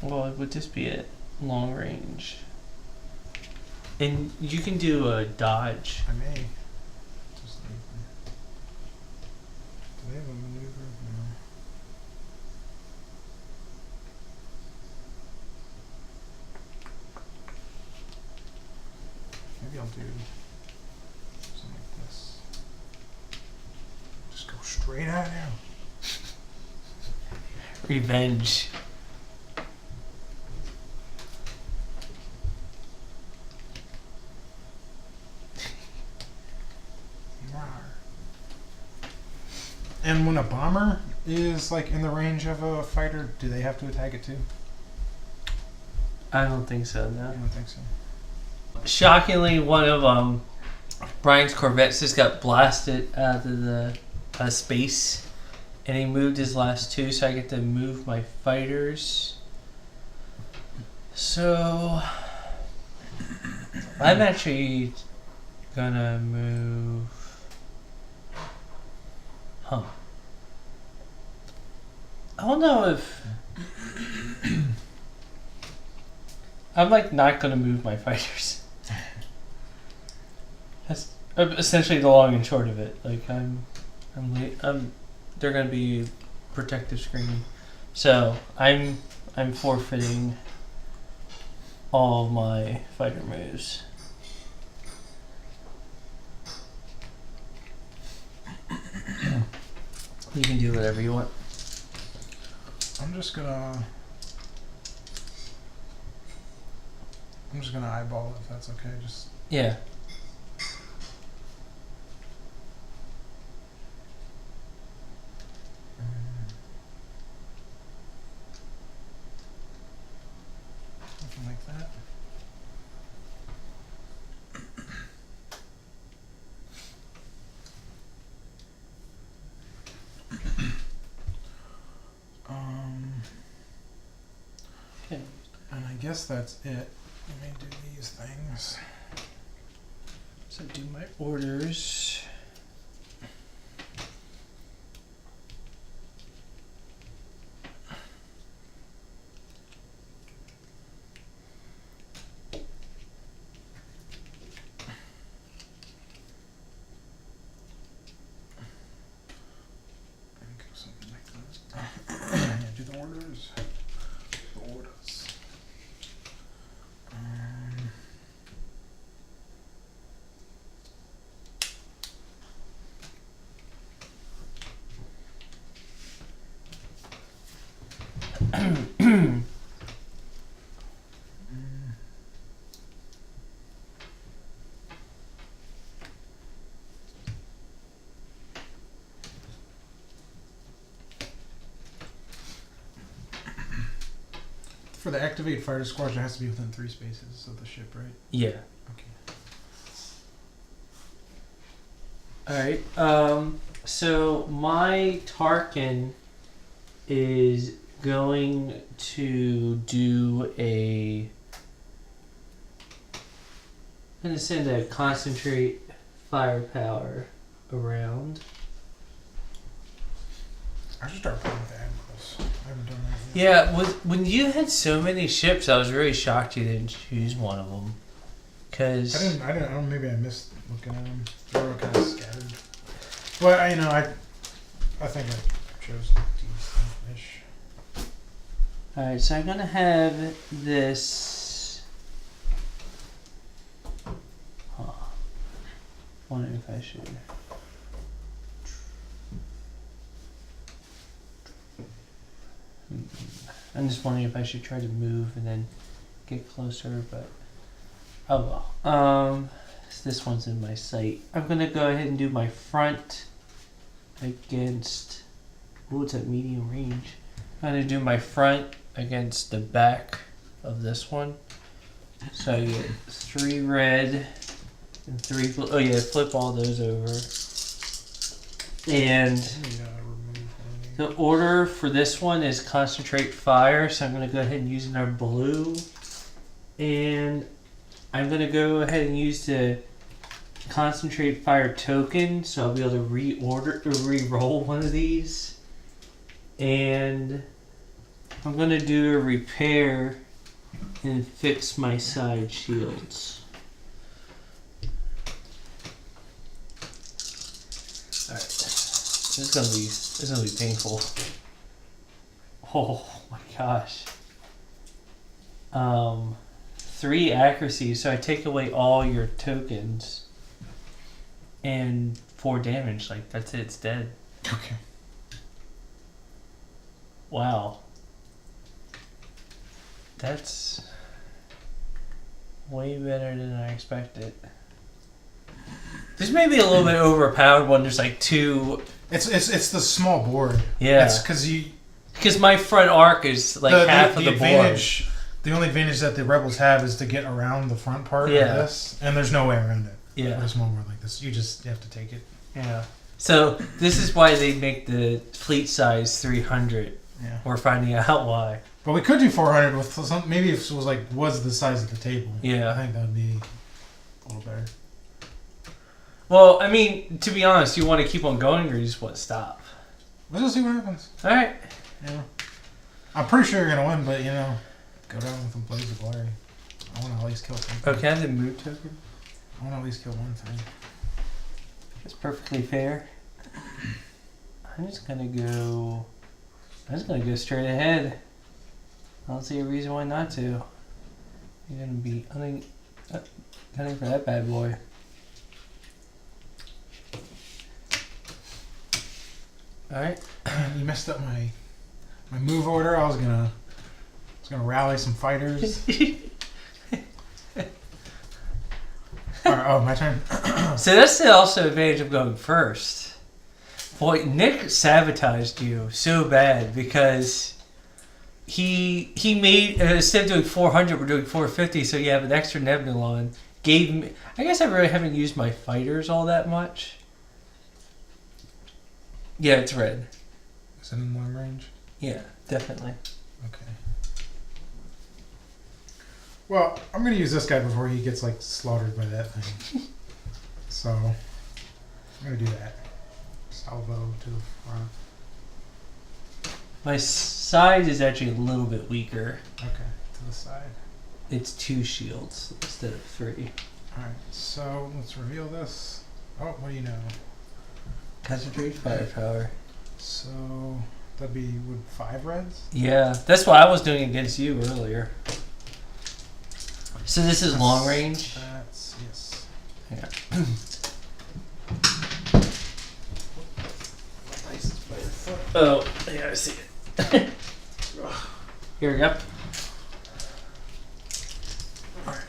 Well, it would just be at long range. And you can do a dodge. I may. Just leave them. Do they have a maneuver? No. Maybe I'll do something like this. Just go straight at him. Revenge. And when a bomber is like in the range of a fighter, do they have to attack it too? I don't think so, no. I don't think so. Shockingly, one of Brian's Corvettes just got blasted out of the space, and he moved his last 2, so I get to move my fighters. So I'm actually gonna move. Huh. I don't know if I'm like not gonna move my fighters. That's essentially the long and short of it. Like they're gonna be protective screen, so I'm forfeiting all of my fighter moves. You can do whatever you want. I'm just gonna eyeball it if that's okay. Just Yeah. with that. Okay. And I guess that's it. Let me do these things. So do my orders. And go something like this. Yeah, do the orders. The orders. For the activate fire squadron, it has to be within 3 spaces of the ship, right? Yeah. Okay. Alright. So my Tarkin is going to do a. I'm going to send a concentrate firepower around. I should start playing with admirals. I haven't done that yet. Yeah, when you had so many ships, I was really shocked you didn't choose one of them. Cause I don't. Maybe I missed looking at them. They were kind of scattered. Well, I think I chose decent-ish. Alright, so I'm gonna have this. Wondering if I should. I'm just wondering if I should try to move and then get closer, but oh well. So this one's in my sight. I'm gonna go ahead and do my front against. Ooh, it's at medium range. I'm gonna do my front against the back of this one. So I get 3 red and 3 blue. Oh yeah, flip all those over. And the order for this one is concentrate fire, so I'm going to go ahead and use another blue. And I'm going to go ahead and use the concentrate fire token, so I'll be able to re-roll one of these. And I'm going to do a repair and fix my side shields. Alright. This is gonna be painful. Oh my gosh. 3 accuracy, so I take away all your tokens. And 4 damage, like that's it, it's dead. Okay. Wow. That's way better than I expected. This may be a little bit overpowered when there's like 2. It's the small board. Yeah. It's because my front arc is like half of the advantage, board. The only advantage that the rebels have is to get around the front part of this, and there's no way around it. Yeah. With a small board like this, you have to take it. Yeah. So this is why they make the fleet size 300. Yeah. We're finding out why. But we could do 400 with some. Maybe if it was the size of the table. Yeah. I think that would be a little better. Well, I mean, to be honest, you want to keep on going or you just want to stop? Let's just see what happens. All right. Yeah. I'm pretty sure you're going to win, but, go down with some blaze of glory. I want to at least kill something. Okay, the move token? I want to at least kill one thing. That's perfectly fair. I'm just going to go straight ahead. I don't see a reason why not to. You're going to be gunning for that bad boy. Alright. You messed up my move order. I was gonna rally some fighters. Alright, oh, my turn. So that's the also advantage of going first. Boy, Nick sabotaged you so bad because he made instead of doing 400, we're doing 450, so you have an extra Nebulon. Gave me. I guess I really haven't used my fighters all that much. Yeah, it's red. Is it in long range? Yeah, definitely. Okay. Well, I'm gonna use this guy before he gets like slaughtered by that thing. So I'm gonna do that. Salvo to the front. My side is actually a little bit weaker. Okay, to the side. It's 2 shields instead of 3. Alright, so let's reveal this. Oh, what do you know? Concentrate firepower. So that'd be with 5 reds? Yeah, that's what I was doing against you earlier. So this is long range? That's, yes. Yeah. Oh, yeah, I see it. Here we go. Alright.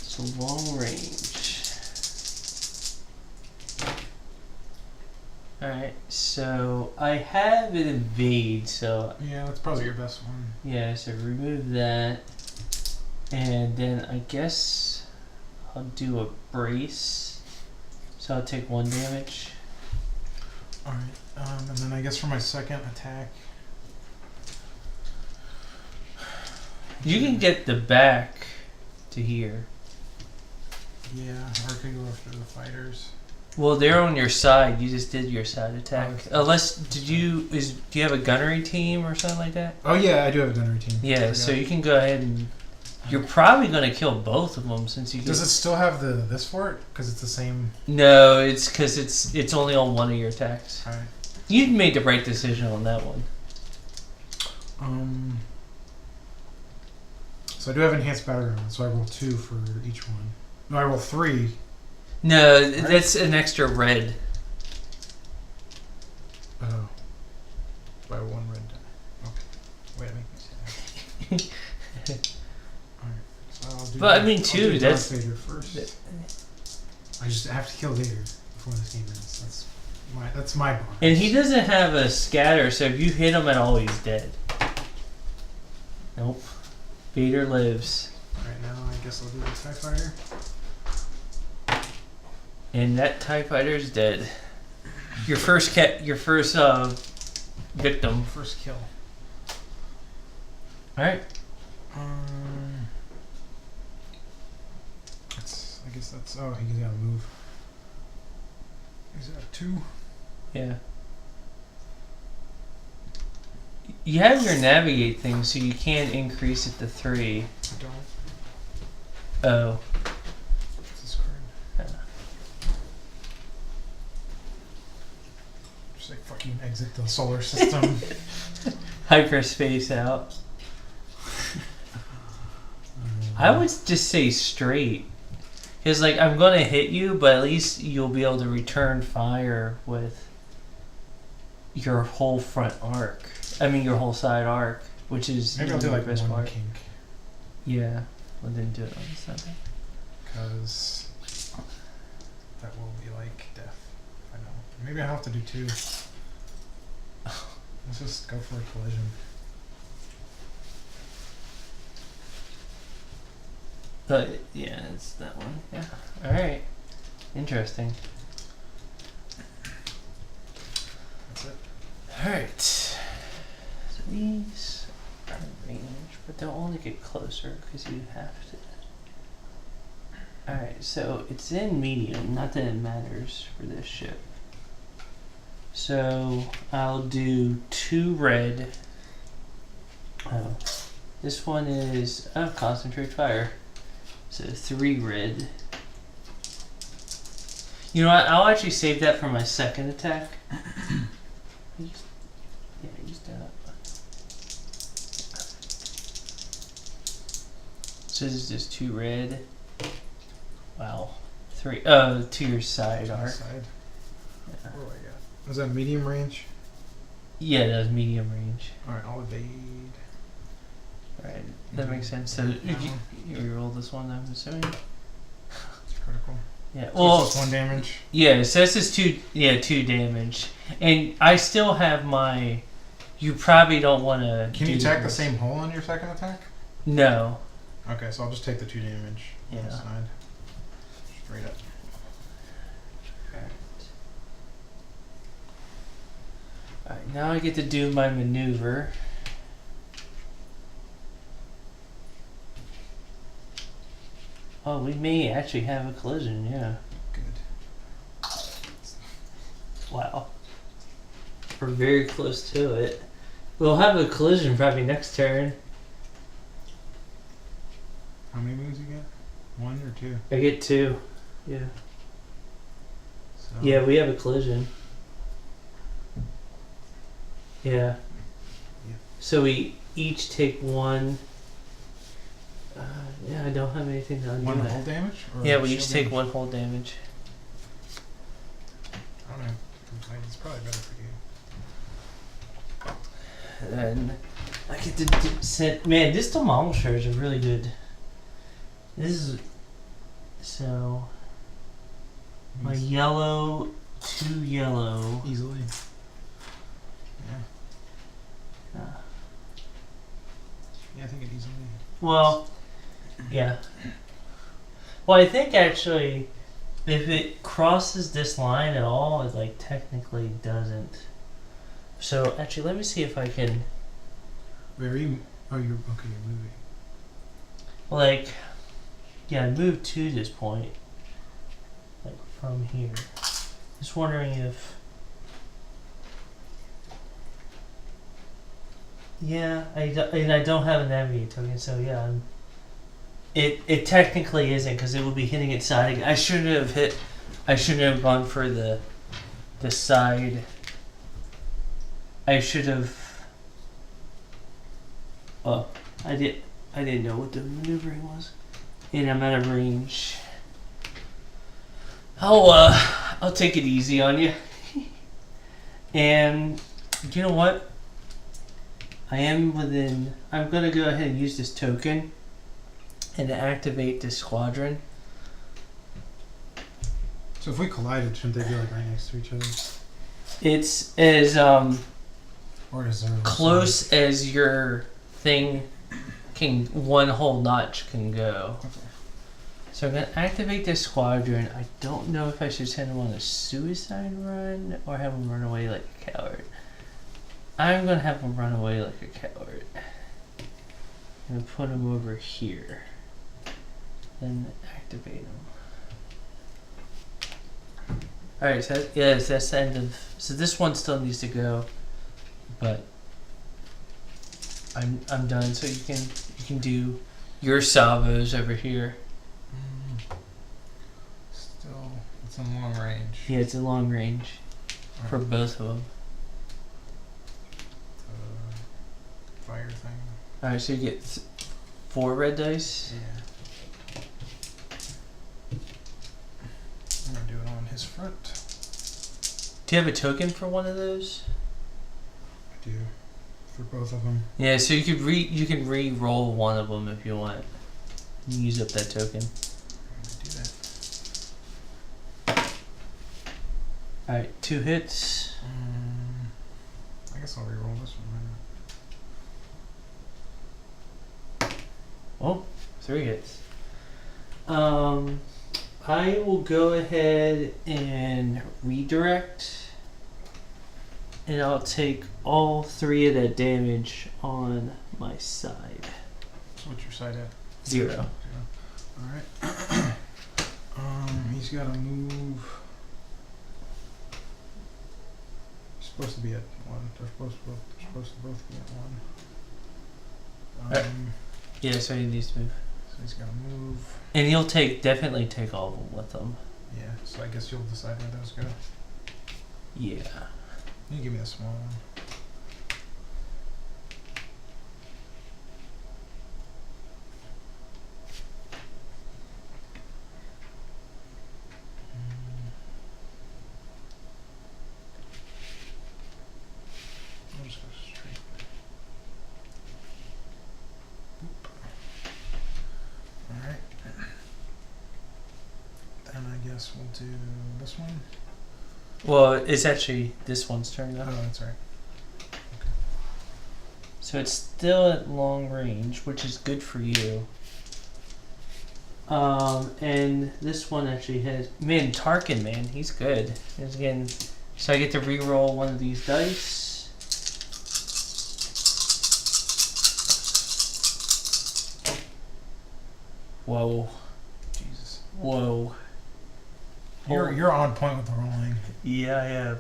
So long range. Alright, so I have an invade, so Yeah, that's probably your best one. yeah, so remove that. And then I guess I'll do a brace. So I'll take 1 damage. Alright, and then I guess for my second attack. You can get the back to here. Yeah, or I could go after the fighters. Well, they're on your side. You just did your side attack. Okay. Unless, do you have a gunnery team or something like that? Oh yeah, I do have a gunnery team. Yeah, so you can go ahead and... You're probably going to kill both of them since you Does it still have this for it? Because it's the same... No, it's because it's only on one of your attacks. Alright. You made the right decision on that one. So I do have enhanced battleground, so I roll 2 for each one. No, I roll 3. No, Right. that's an extra red. Oh. By 1 red die. Okay. Wait, make me see that. Alright. So I'll do But I mean, I'll too, do that's- Darth Vader first. I just have to kill Vader before this game ends. That's my bar. And he doesn't have a scatter, so if you hit him at all, he's dead. Nope. Vader lives. Right now, I guess I'll do the TIE Fighter. And that TIE Fighter's dead. Your first victim. First kill. Alright. I guess that's... Oh, he's gotta move. He's at 2. Yeah. You have your navigate thing, so you can increase it to 3. I don't. Oh. What's this card? Just like fucking exit the solar system. Hyperspace out. I would just say straight. Because, like, I'm going to hit you, but at least you'll be able to return fire with your whole front arc. I mean, your whole side arc, which is Maybe I'll do the like best 1 part. kink. Yeah. Well, then do it on the second. Because that will be like death. I know. Maybe I'll have to do 2. Let's just go for a collision. But, yeah, it's that one. Yeah. Alright. Interesting. That's it. Alright. So these are range, but they'll only get closer because you have to. Alright, so it's in medium, not that it matters for this ship. So I'll do 2 red. Oh. This one is concentrate fire. So 3 red. You know what? I'll actually save that for my second attack. Yeah, use that. So this is just 2 red. Wow. 3. To your side arc. Side. Yeah. What do I got? Is that medium range? Yeah, that was medium range. Alright, I'll evade. Right. That makes sense. So you roll this one, I'm assuming. It's critical. Yeah. So Well, it's just 1 damage. yeah. So this is 2. Yeah, 2 damage, and I still have my you probably don't want to. Can you attack the same hole on your second attack? No. Okay, so I'll just take the 2 damage on the Yeah. side. Straight up. Alright, now I get to do my maneuver. Oh, we may actually have a collision, yeah. Good. Wow. We're very close to it. We'll have a collision probably next turn. How many moves you get? 1 or 2? I get 2. Yeah. So Yeah, we have a collision. Yeah. Yeah. So we each take 1. Yeah, I don't have anything to undo 1 that. whole damage? Or Yeah, we each shield take damage? 1 whole damage. I don't know. It's probably better for you. And I get to set. Man, this demolishers are really good. This is so. My yellow, 2 yellow. Easily. Yeah. Yeah, I think it easily. Well, yeah. Well, I think actually, if it crosses this line at all, it like technically doesn't. So actually, let me see if I can. Wait, are you? Oh, you're okay. You're moving. Like, yeah, I moved to this point. Like, from here. Just wondering if... Yeah, and I don't have a navigate token, so yeah. It technically isn't, because it would be hitting its side again. I shouldn't have gone for the side. I should have... Oh, I didn't know what the maneuvering was. And I'm out of range. I'll take it easy on you. And you know what? I am within. I'm gonna go ahead and use this token and activate this squadron. So if we collided, shouldn't they be like right next to each other? It's as Or is there close as your thing can, one whole notch can go. Okay. So I'm gonna activate this squadron. I don't know if I should send him on a suicide run or have him run away like a coward. I'm gonna have him run away like a coward. I'm gonna put him over here. Then activate him. Alright, so that's the end of. So this one still needs to go, but I'm done. So you can do your salvos over here. Still, it's in long range. Yeah, it's a long range for both of them. Fire thing. Alright, so you get 4 red dice. Yeah. I'm gonna do it on his front. Do you have a token for one of those? I do. For both of them. Yeah, so you can re-roll one of them if you want. You use up that token. I'm gonna do that. Alright, 2 hits. I guess I'll re-roll this one. Oh, 3 hits. I will go ahead and redirect, and I'll take all 3 of that damage on my side. So what's your side at? 0. Alright. He's gotta move. He's supposed to be at 1. They're supposed to both be at 1. Yeah, so he needs to move. So he's gotta move. And he'll definitely take all of them with him. Yeah, so I guess you'll decide where those go. Yeah. You give me a small one. I'll just go straight. Alright. Then I guess we'll do this one. Well, it's actually this one's turn now. Oh, that's right. Okay. So it's still at long range, which is good for you. And this one actually has Tarkin, man, he's good. He's again, so I get to re-roll one of these dice. Whoa. Jesus. Whoa. You're on point with the rolling. Yeah, I am.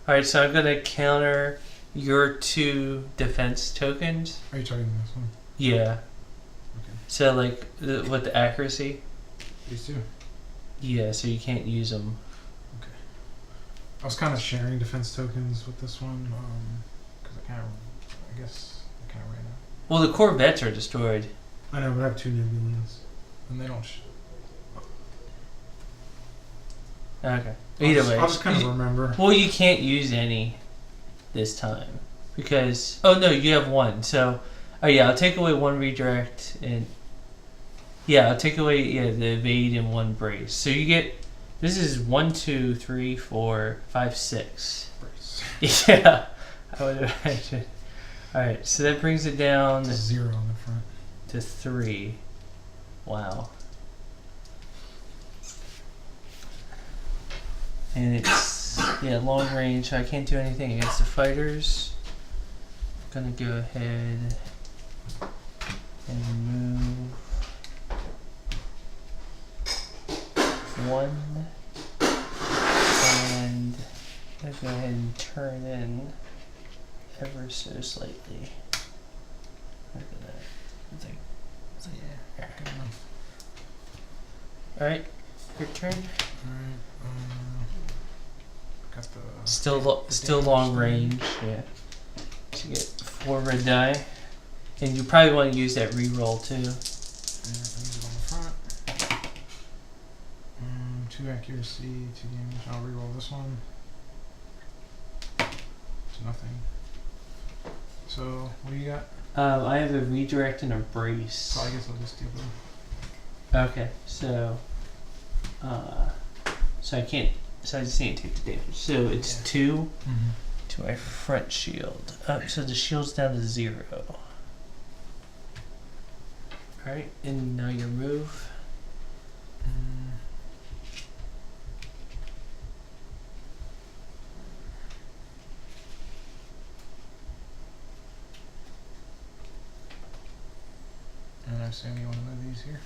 Alright, so I'm gonna counter your 2 defense tokens. Are you targeting this one? Yeah. Okay. So like with the accuracy. These 2. Yeah, so you can't use them. Okay. I was kind of sharing defense tokens with this one, because I guess I kind of ran out. Well, the Corvettes are destroyed. I know, but I have 2 Nebulans, and they don't. Okay. Either way. I'll just kind of remember. Well, you can't use any this time because no, you have 1. So, yeah, I'll take away 1 redirect and I'll take away the evade and 1 brace. So you get this is 1, 2, 3, 4, 5, 6. Brace. Yeah, I would imagine. All right, so that brings it down It's 0 on the front. to 3. Wow. And it's long range. I can't do anything against the fighters. I'm gonna go ahead and move 1, and I'm gonna go ahead and turn in ever so slightly. Look at that. It's like Yeah, good enough. all right, your turn. Alright, got the... Still long range, yeah. So you get 4 red die. And you probably want to use that reroll too. Yeah, I use it on the front. 2 accuracy, 2 damage. I'll reroll this one. It's nothing. So, what do you got? I have a redirect and a brace. So I guess I'll just deal with Okay, so so I can't. So I just need to take the damage. So it's 2 to my front shield. So the shield's down to 0. All right, and now your move. And I assume you want to move these here?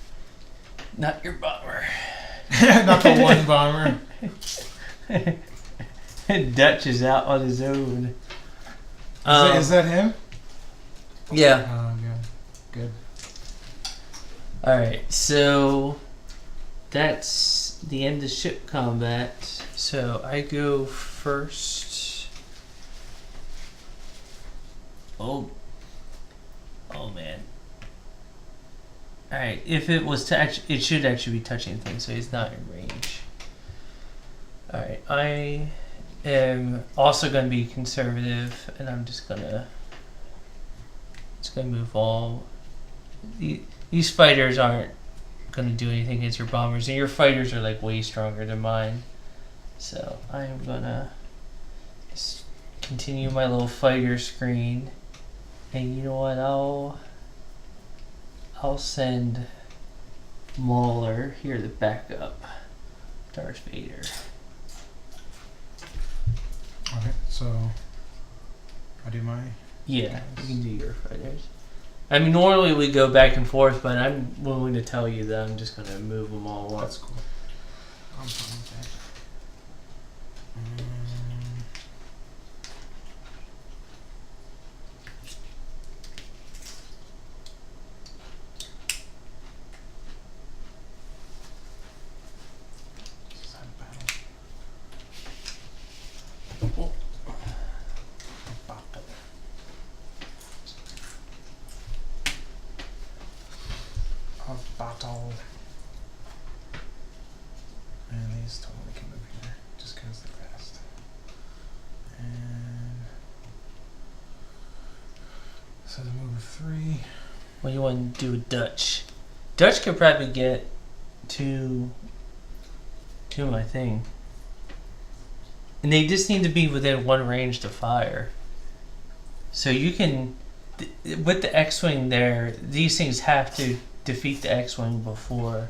Not your bomber. Not the one bomber. Dutch is out on his own. Is that him? Yeah. Oh, good. Alright, so that's the end of ship combat. So I go first. Oh man. Alright, if it was it should actually be touching things, so he's not in range. Alright, I am also going to be conservative, and I'm just gonna move all. These fighters aren't going to do anything against your bombers, and your fighters are like way stronger than mine. So I am going to just continue my little fighter screen, and you know what? I'll send Mauler here to back up Darth Vader. Okay, so I do my... Yeah, you can do your fighters. I mean, normally we go back and forth, but I'm willing to tell you that I'm just going to move them all up. That's cool. I'm fine with that. Side of battle. Of battle. And these totally can move here, just because they're fast. And so the move of 3. What do you want to do with Dutch? Dutch could probably get to my thing. And they just need to be within 1 range to fire. So you can with the X-wing there, these things have to defeat the X-wing before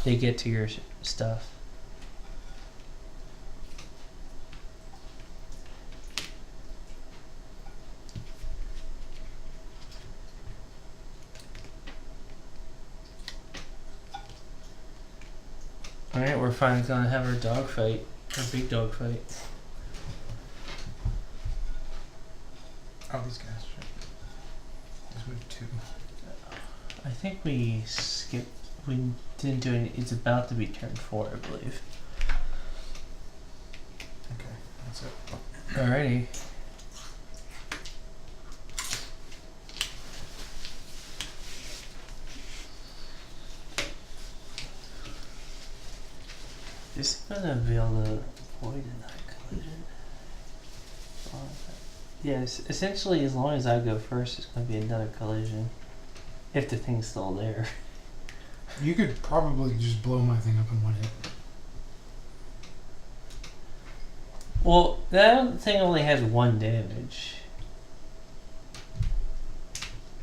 they get to your stuff. Alright, we're finally gonna have our dogfight. Our big dogfight. Oh, these guys. Let's move 2. I think we skipped. We didn't do any. It's about to be turn 4, I believe. Okay, that's it. Alrighty. Is it gonna be able to avoid a collision? Yes, essentially, as long as I go first, it's gonna be another collision. If the thing's still there. You could probably just blow my thing up in one hit. Well, that thing only has 1 damage.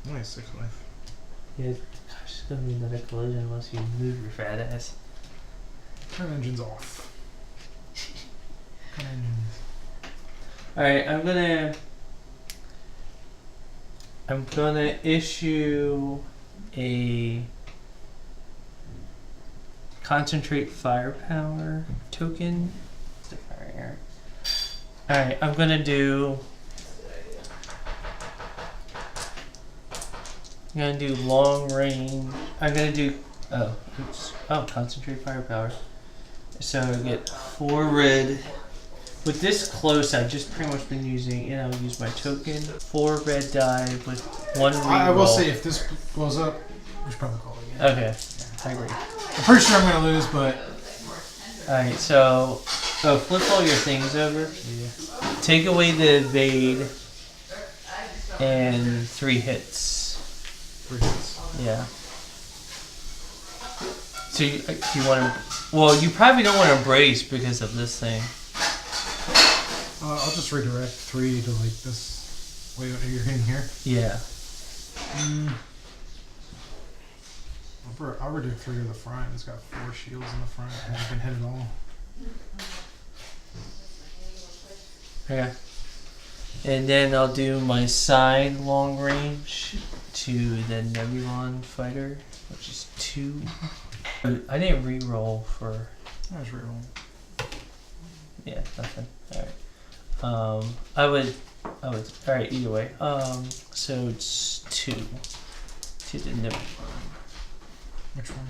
Nice, 6 life. Yeah, gosh, it's gonna be another collision unless you move your fat ass. Turn engines off. Turn engines. Alright, I'm gonna issue a concentrate firepower token. Alright, I'm gonna do long range. I'm gonna do concentrate firepower. So I get 4 red. With this close, I've just pretty much been using, I'll use my token. 4 red die with 1 reroll. I will say, if this blows up, we should probably call it again. Okay, I agree. I'm pretty sure I'm going to lose, but... Alright, so flip all your things over. Yeah. Take away the evade and 3 hits. 3 hits. Yeah. So you want to... Well, you probably don't want to brace because of this thing. I'll just redirect 3 to like this. Wait, you're hitting here? Yeah. I'll redirect 3 to the front. It's got 4 shields in the front, and you can hit it all. Yeah. And then I'll do my side long range to the Nebulon fighter, which is 2. I didn't reroll for... I was rerolling. Yeah, nothing. Alright. I would, alright, either way. So it's 2 to the Nebulon. Which one?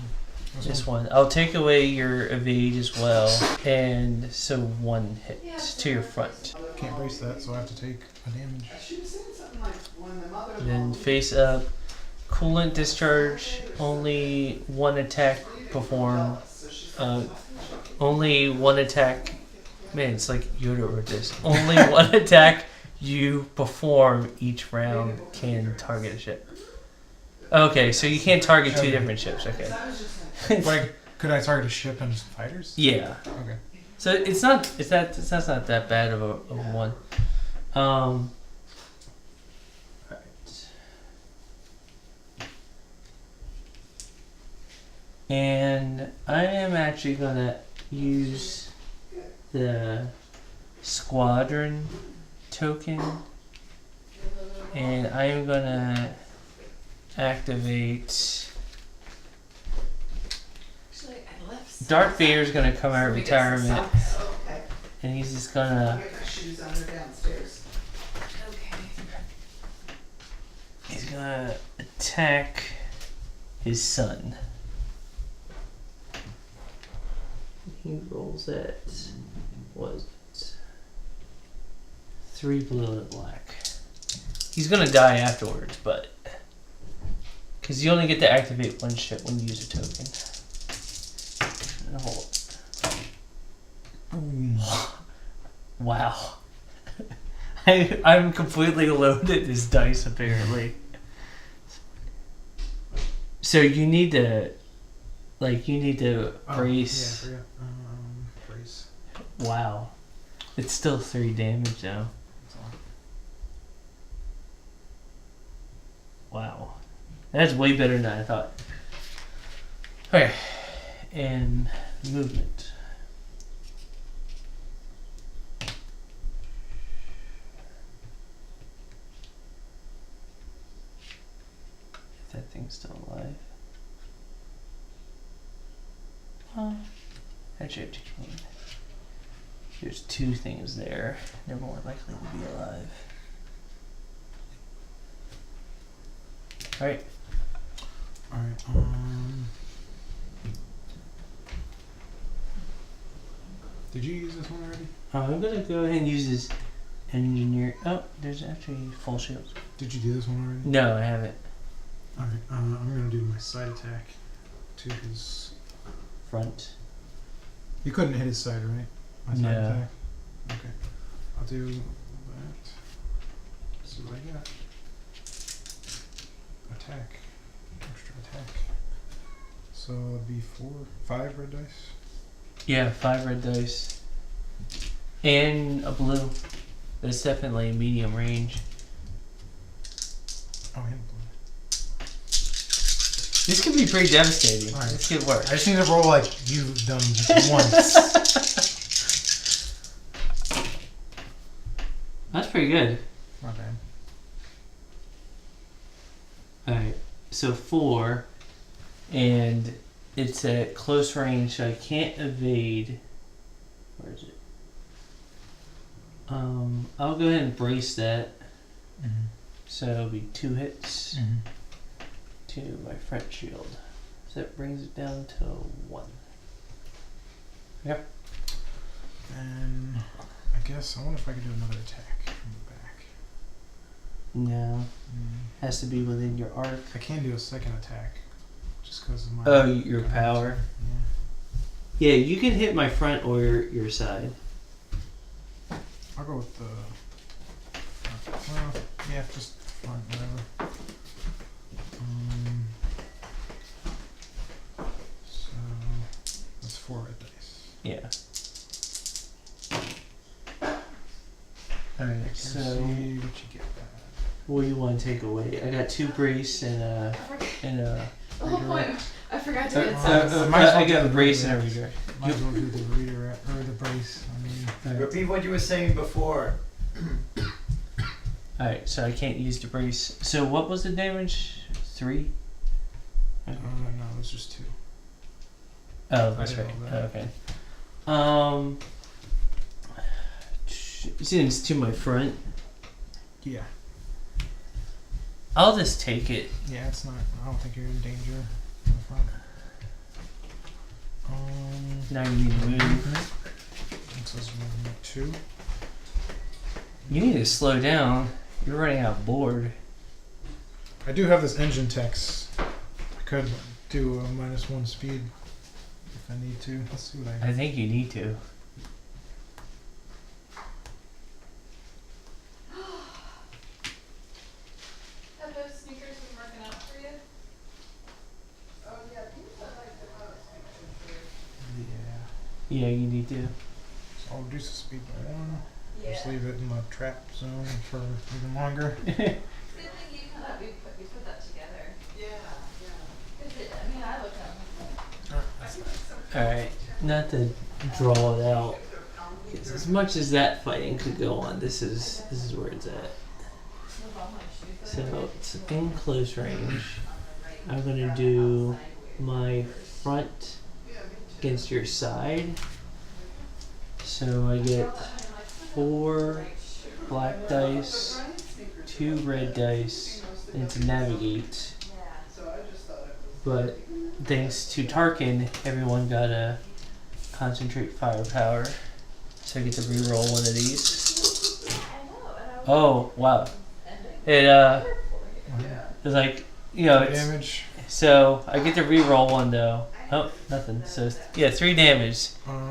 This one. I'll take away your evade as well. And so 1 hit to your front. Can't brace that, so I have to take a damage. Then face up. Coolant discharge. Only 1 attack perform. Only 1 attack. Man, it's like Yoda wrote this. Only 1 attack you perform each round can target a ship. Okay, so you can't target 2 different ships. Okay. Like, could I target a ship and just fighters? Yeah. Okay. So that's not that bad of a one. Alright. And I am actually gonna use the squadron token, and I am gonna activate. Darth Vader's gonna come out of retirement, and he's just gonna. He's gonna attack his son. He rolls at what is it? 3 blue and a black. He's gonna die afterwards, but because you only get to activate 1 ship when you use a token. Hold on. Wow. I'm completely loaded this dice apparently. So you need to brace. Yeah, I forgot. Brace. Wow. It's still 3 damage though. That's all. That's way better than I thought. Okay. And movement. If that thing's still alive. Oh. Actually, there's two things there. They're more likely to be alive. Alright. Alright, did you use this one already? I'm gonna go ahead and use this engineer. Oh, there's actually full shields. Did you do this one already? No, I haven't. Alright, I'm gonna do my side attack to his... Front. You couldn't hit his side, right? My side No. attack? Okay. I'll do that. See what I got. Attack. Extra attack. So it'd be 5 red dice. Yeah, 5 red dice. And a blue. But it's definitely medium range. Oh, and blue. This could be pretty devastating. Alright. This could work. I just need to roll like you've done just once. That's pretty good. My bad. Alright, so 4. And it's at close range, so I can't evade. Where is it? I'll go ahead and brace that. Mm-hmm. So it'll be 2 hits Mm-hmm. to my front shield. So that brings it down to 1. Yep. And I guess I wonder if I could do another attack from the back. No. Has to be within your arc. I can do a second attack, just because of my. Oh, your power. Yeah. Yeah, you can hit my front or your side. I'll go with the. Well, yeah, just front, whatever. So that's 4 red dice. Yeah. Alright, so See what you get. what do you want to take away? I got 2 brace and a The whole point, I forgot to get I got a brace and a redirect. Might as well do the redirect or the brace. I mean, Alright. Repeat what you were saying before. Alright, so I can't use the brace. So what was the damage? 3? no, it was just 2. Oh, that's I right. didn't know that. Okay. Since to my front, Yeah. I'll just take it. Yeah, it's not. I don't think you're in danger in the front. Now you need to move. It says movement 2. You need to slow down. You're running out of board. I do have this engine text. I could do a -1 speed if I need to. Let's see what I I have. think you need to. Have those sneakers been working out for you? Oh yeah, these are like the most Yeah. Yeah, you need to. So I'll reduce the speed by 1. Yeah. Just leave it in the trap zone for even longer. Good thing you kind of you put that together. Yeah, yeah. I mean, I look at them. Alright, not to draw it out. 'Cause as much as that fighting could go on, this is where it's at. Move all my shoes. So it's in close range. I'm gonna do my front against your side. So I get 4 black dice, 2 red dice, and to navigate. But thanks to Tarkin, everyone got a concentrate firepower. So I get to reroll one of these. Oh wow! It it's like it's Damage. so I get to reroll one though. Oh, nothing. So yeah, 3 damage.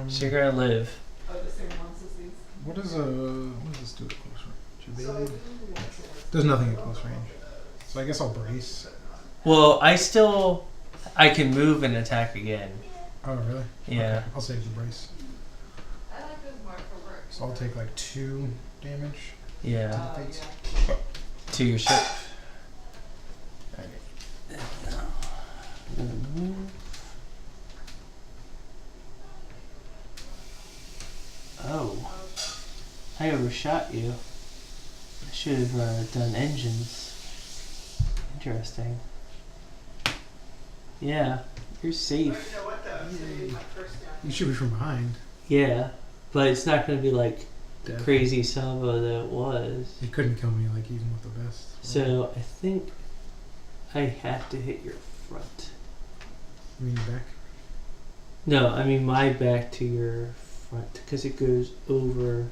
So you're gonna live. What does this do at close range? Evade? Does nothing at close range. So I guess I'll brace. Well, I can move and attack again. Oh really? Yeah. Okay, I'll save the brace. I like those more for work. So I'll take like 2 damage. Yeah. Face. To your ship. overshot you. I should have done engines. Interesting. Yeah, you're safe. You shoot me from behind. Yeah, but it's not going to be like the Death. crazy salvo that it was. You couldn't kill me like even with the best. So I think I have to hit your front. You mean back? No, I mean my back to your front because it goes over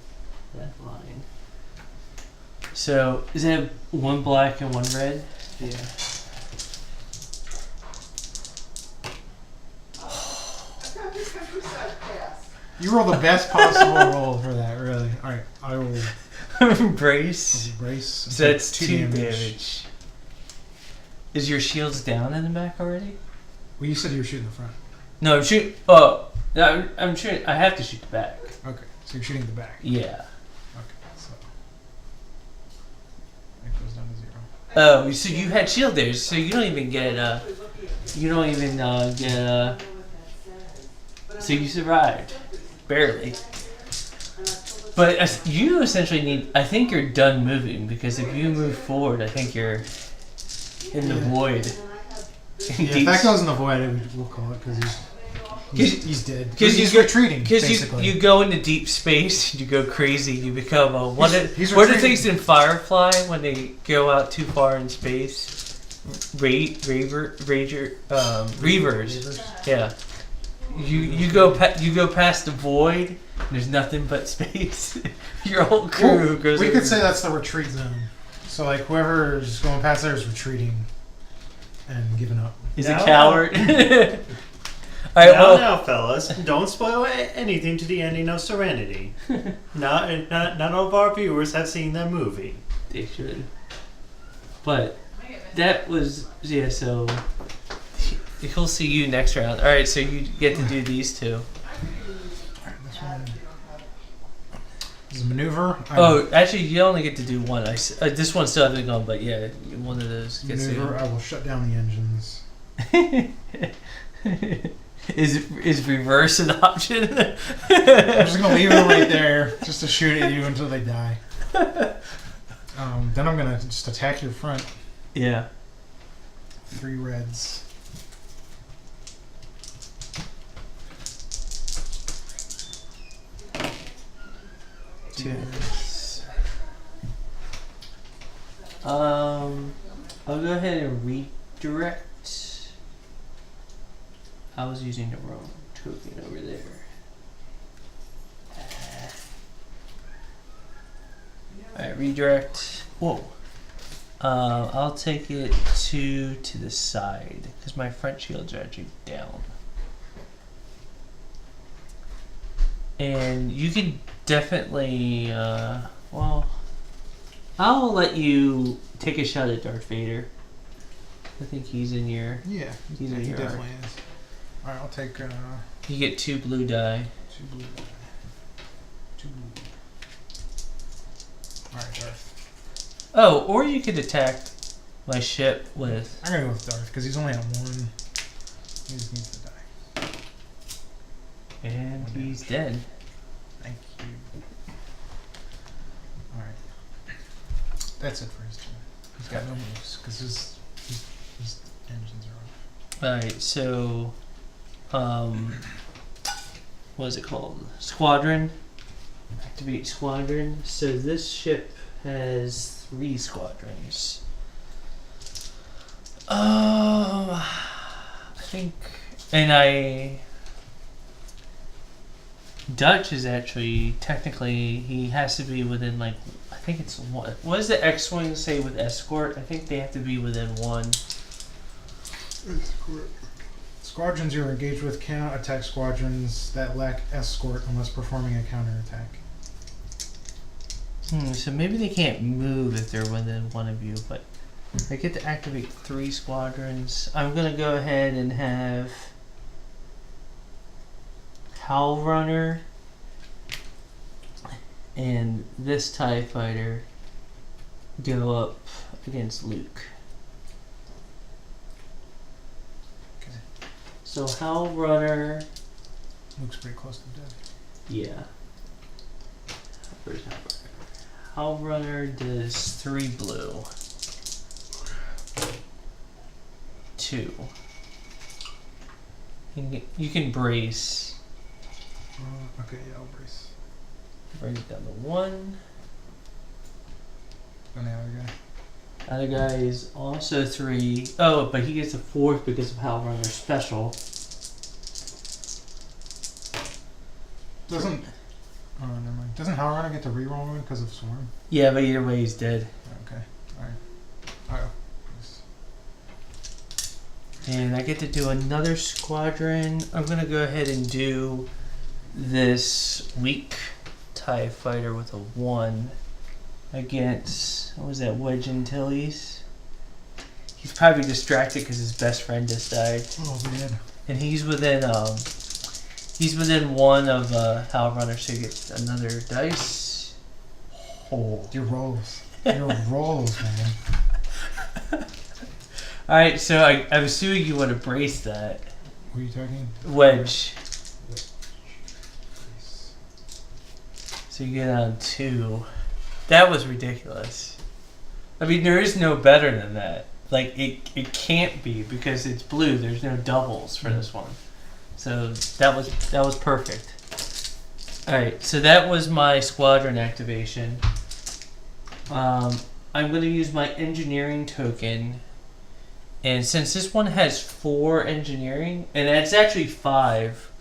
that line. So is that one black and one red? Yeah. You roll the best possible roll for that, really. Alright, I will Brace. brace. So that's 2 damage. Is your shields down in the back already? Well, you said you were shooting the front. No, I'm shooting. Oh, no, I'm shooting. I have to shoot the back. Okay, so you're shooting the back. Yeah. Okay, so it goes down to 0. Oh, so you had shield there, so you don't even get. You don't even get. So you survived, barely. But you essentially need. I think you're done moving because if you move forward, I think you're in the void. Yeah, if that goes in the void, we'll call it because he's dead. Because he's retreating. Because basically. you go into deep space, you go crazy, you become a one. He's What are the retreating. things in Firefly when they go out too far in space? Reavers. Yeah. You go past the void. And there's nothing but space. Your whole crew goes. We over. could say that's the retreat zone. So like whoever's going past there is retreating and giving up. Is No. a coward. All right. Well. Now, fellas, don't spoil anything to the ending of Serenity. None of our viewers have seen that movie. They should. But that was so. He'll see you next round. All right, so you get to do these two. Alright, this one is a maneuver. Oh, actually, you only get to do one. This one still hasn't gone, but yeah, one of those gets maneuver. I will shut down the engines. to. Is reverse an option? I'm just gonna leave them right there, just to shoot at you until they die. Then I'm gonna just attack your front. Yeah. 3 reds. I'll go ahead and redirect. I was using the wrong token over there. Alright, redirect. Whoa. I'll take it to the side because my front shields are actually down. And you can definitely, well, I'll let you take a shot at Darth Vader. I think he's in your. Yeah, He's in he your definitely is. Alright, I'll take You get 2 blue die. 2 blue. 2 blue. Alright, Darth. Oh, or you could attack my ship with. I'm gonna go with Darth because he's only at 1. He just needs to die. And One he's damage. dead. Thank you. Alright. That's it for his turn. He's got no moves because his engines are off. Alright, so. What is it called? Squadron. Activate squadron. So this ship has 3 squadrons. I think. And Dutch is actually, technically, he has to be within, like, I think it's one. What does the X-Wing say with escort? I think they have to be within 1. Squadrons you are engaged with cannot attack squadrons that lack escort unless performing a counterattack. So maybe they can't move if they're within 1 of you, but I get to activate 3 squadrons. I'm gonna go ahead and have Howl Runner and this TIE Fighter go up against Luke. Okay. So Howl Runner, Luke's pretty close to death. yeah. Where's Howl Runner? Howl Runner does 3 blue. 2. You can brace. Okay, yeah, I'll brace. Bring it down to 1. And the other guy. Other guy is also 3. Oh, but he gets a 4th because of Howl Runner's special. Doesn't. Oh, never mind. Doesn't Howl Runner get to reroll one because of Swarm? Yeah, but either way he's dead. Okay. Alright. Oh. And I get to do another squadron. I'm gonna go ahead and do this weak TIE fighter with a 1 against, what was that, Wedge Antilles? He's probably distracted because his best friend just died. Oh man. And he's within 1 of Howl Runner, so he gets another dice. Oh. Your rolls. Your rolls, man. Alright, so I'm assuming you want to brace that. What are you talking? Wedge. So you get on 2. That was ridiculous. I mean, there is no better than that. Like, it can't be because it's blue. There's no doubles for this one. So that was perfect. Alright, so that was my squadron activation. I'm going to use my engineering token. And since this one has 4 engineering, and it's actually 5,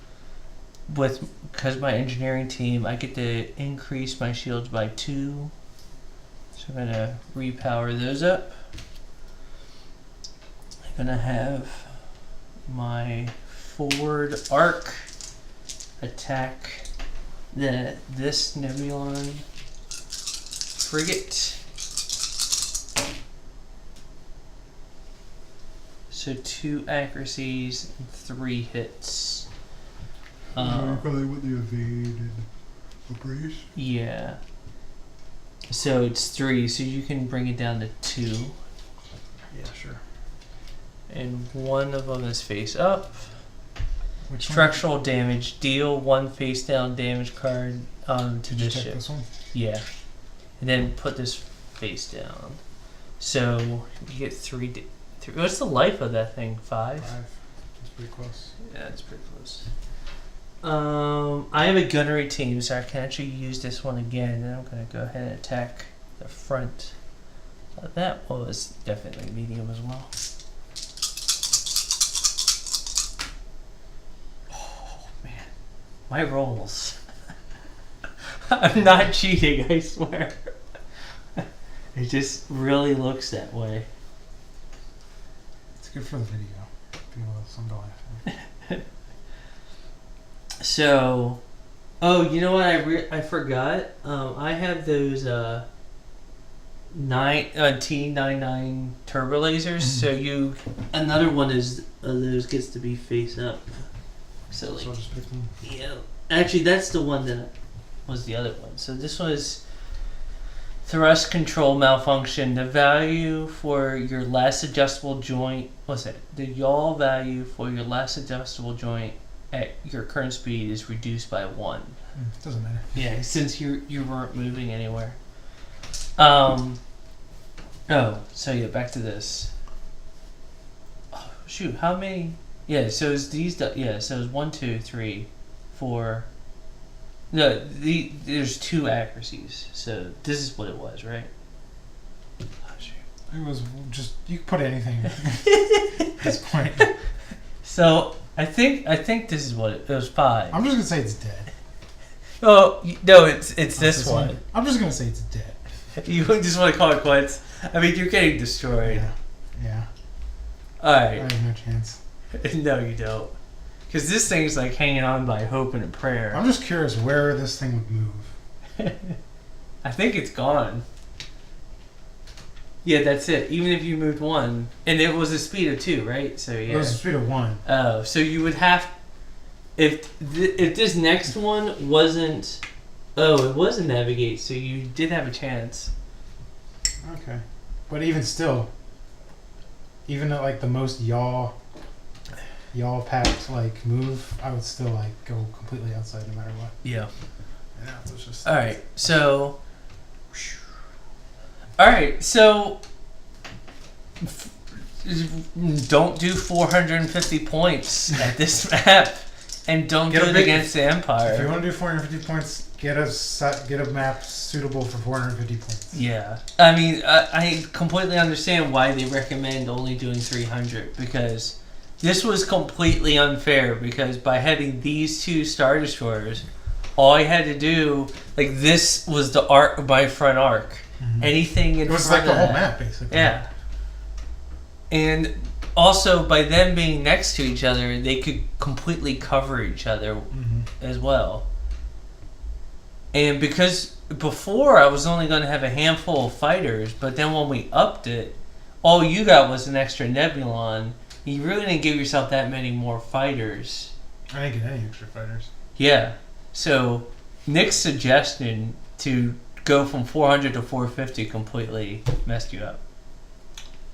because my engineering team, I get to increase my shields by 2. So I'm gonna repower those up. I'm gonna have my forward arc attack this Nebulon frigate. So 2 accuracies and 3 hits. Probably with the evade and a brace. Yeah. So it's 3, so you can bring it down to 2. Yeah, sure. And one of them is face up. Which Structural damage. Deal 1 face down damage card to this ship. This one? Yeah. And then put this face down. So you get 3. What's the life of that thing? 5? 5. That's pretty close. Yeah, it's pretty close. I have a gunnery team, so I can actually use this one again. And I'm going to go ahead and attack the front. That was definitely medium as well. Oh, man. My rolls. I'm not cheating, I swear. It just really looks that way. It's good for the video. People have something to laugh at. So, oh, you know what? I forgot. I have those T99 turbo lasers. So another one is those gets to be face up. So like, So I'll just pick them. yeah. Actually, that's the one that was the other one. So this was thrust control malfunction. The value for your last adjustable joint. What's it? The yaw value for your last adjustable joint at your current speed is reduced by 1. Doesn't matter. Yeah, since you weren't moving anywhere. Oh, so yeah, back to this. Oh, shoot, how many? Yeah, so it's these. Yeah, so it's 1, 2, 3, 4. No, there's 2 accuracies. So this is what it was, right? Oh, shoot. It was just, you could put anything at this point. So I think this is what it was. 5. I'm just gonna say it's dead. Oh no, it's this one. I'm just gonna say it's dead. You just want to call it quits? I mean, you're getting destroyed. Yeah. All I right. have no chance. No, you don't. Because this thing's like hanging on by hope and a prayer. I'm just curious where this thing would move. I think it's gone. Yeah, that's it. Even if you moved 1, and it was a speed of 2, right? So yeah. It was a speed of 1. Oh, so you would have, if this next one wasn't. Oh, it was a navigate, so you did have a chance. Okay. But even still, even at like the most yaw packed like move, I would still like go completely outside no matter what. Yeah. Yeah, it was just. All right. So Alright, so don't do 450 points at this map, and don't Get do a it big- against the Empire. If you want to do 450 points, get a map suitable for 450 points. Yeah, I mean, I completely understand why they recommend only doing 300, because this was completely unfair, because by having these two Star Destroyers, all I had to do, like, this was the arc of my front arc. Mhm. Anything in It was front like the of whole that- map, basically. Yeah. And also, by them being next to each other, they could completely cover each other Mhm. as well. And because before I was only going to have a handful of fighters, but then when we upped it, all you got was an extra Nebulon. You really didn't give yourself that many more fighters. I didn't get any extra fighters. Yeah. So Nick's suggestion to go from 400 to 450 completely messed you up.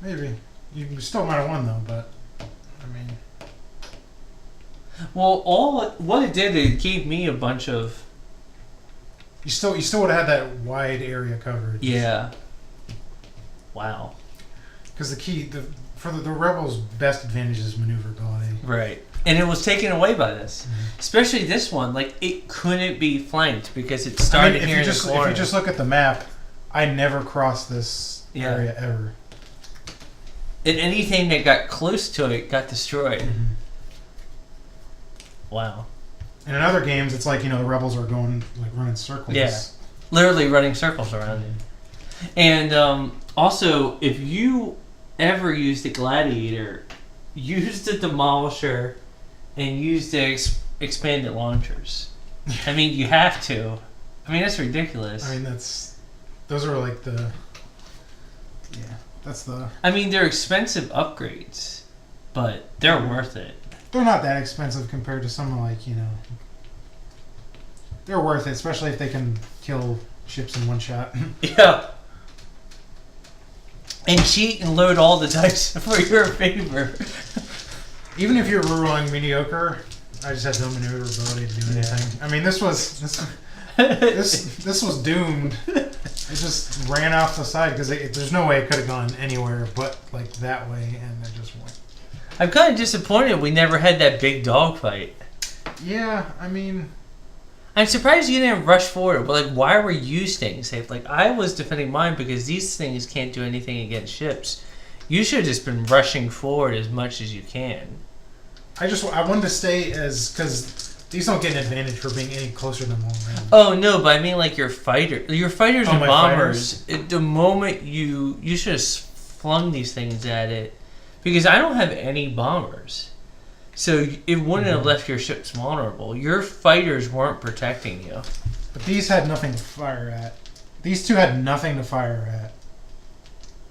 Maybe. You still might have won, though, but, I mean... Well, what it did, it gave me a bunch of... You still would have had that wide area coverage. Yeah. Wow. Because for the rebels' best advantage is maneuverability. Right. And it was taken away by this. Mhm. Especially this one. Like, it couldn't be flanked because it started here in the corner. If you just look at the map, I never crossed this Yeah. area ever. And anything that got close to it got destroyed. Mm-hmm. Wow. And in other games, it's like, the rebels are going, like, running circles. Yeah. Literally running circles around it. And also, if you ever used a gladiator, use the demolisher and use the expanded launchers. I mean, you have to. I mean, that's ridiculous. I mean, those are like that's the... I mean, they're expensive upgrades, but they're worth it. They're not that expensive compared to some, like, they're worth it, especially if they can kill ships in one shot. Yeah. And cheat and load all the dice for your favor. Even if you're rolling mediocre, I just had no maneuverability to do anything. I mean, this was doomed. It just ran off the side because there's no way it could have gone anywhere but like that way, and it just went. I'm kind of disappointed we never had that big dogfight. Yeah, I mean, I'm surprised you didn't rush forward, but like, why were you staying safe? Like, I was defending mine because these things can't do anything against ships. You should have just been rushing forward as much as you can. I wanted to stay because these don't get an advantage for being any closer than long range. Oh no, but I mean like your fighters and my bombers. The moment you should have flung these things at it, because I don't have any bombers, so it wouldn't have left your ships vulnerable. Your fighters weren't protecting you. But these had nothing to fire at. These two had nothing to fire at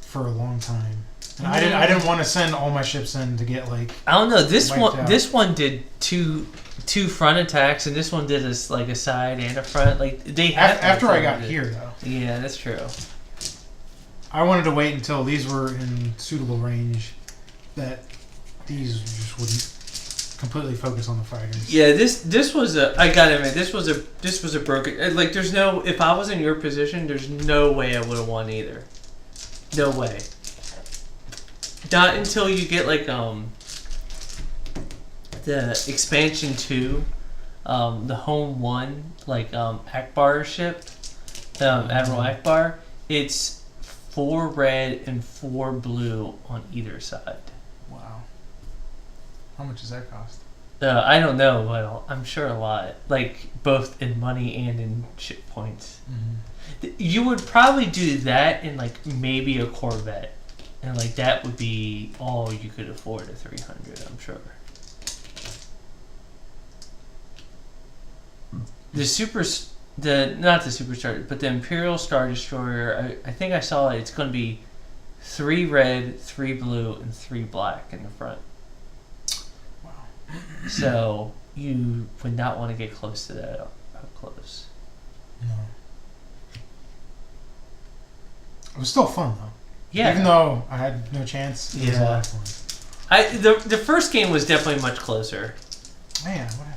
for a long time. And I didn't want to send all my ships in to get like. I don't know. This wiped out. This one did two front attacks, and this one did a side and a front. Like they had After I got here, though. Yeah, that's true. I wanted to wait until these were in suitable range, that these just wouldn't completely focus on the fighters. Yeah, this was a. I gotta admit, this was a broken. Like, there's no. If I was in your position, there's no way I would have won either. No way. Not until you get like the expansion 2, the home 1, like Akbar ship, Admiral Akbar. It's 4 red and 4 blue on either side. Wow. How much does that cost? I don't know, but I'm sure a lot. Like both in money and in ship points. Mm-hmm. You would probably do that in like maybe a Corvette. And like that would be all you could afford at 300, I'm sure. Not the Superstar, but the Imperial Star Destroyer, I think I saw it, it's going to be 3 red, 3 blue, and 3 black in the front. Wow. So you would not want to get close to that up close. No. It was still fun though. Yeah. Even though I had no chance, it was a lot of fun. The first game was definitely much closer. Man, what happened?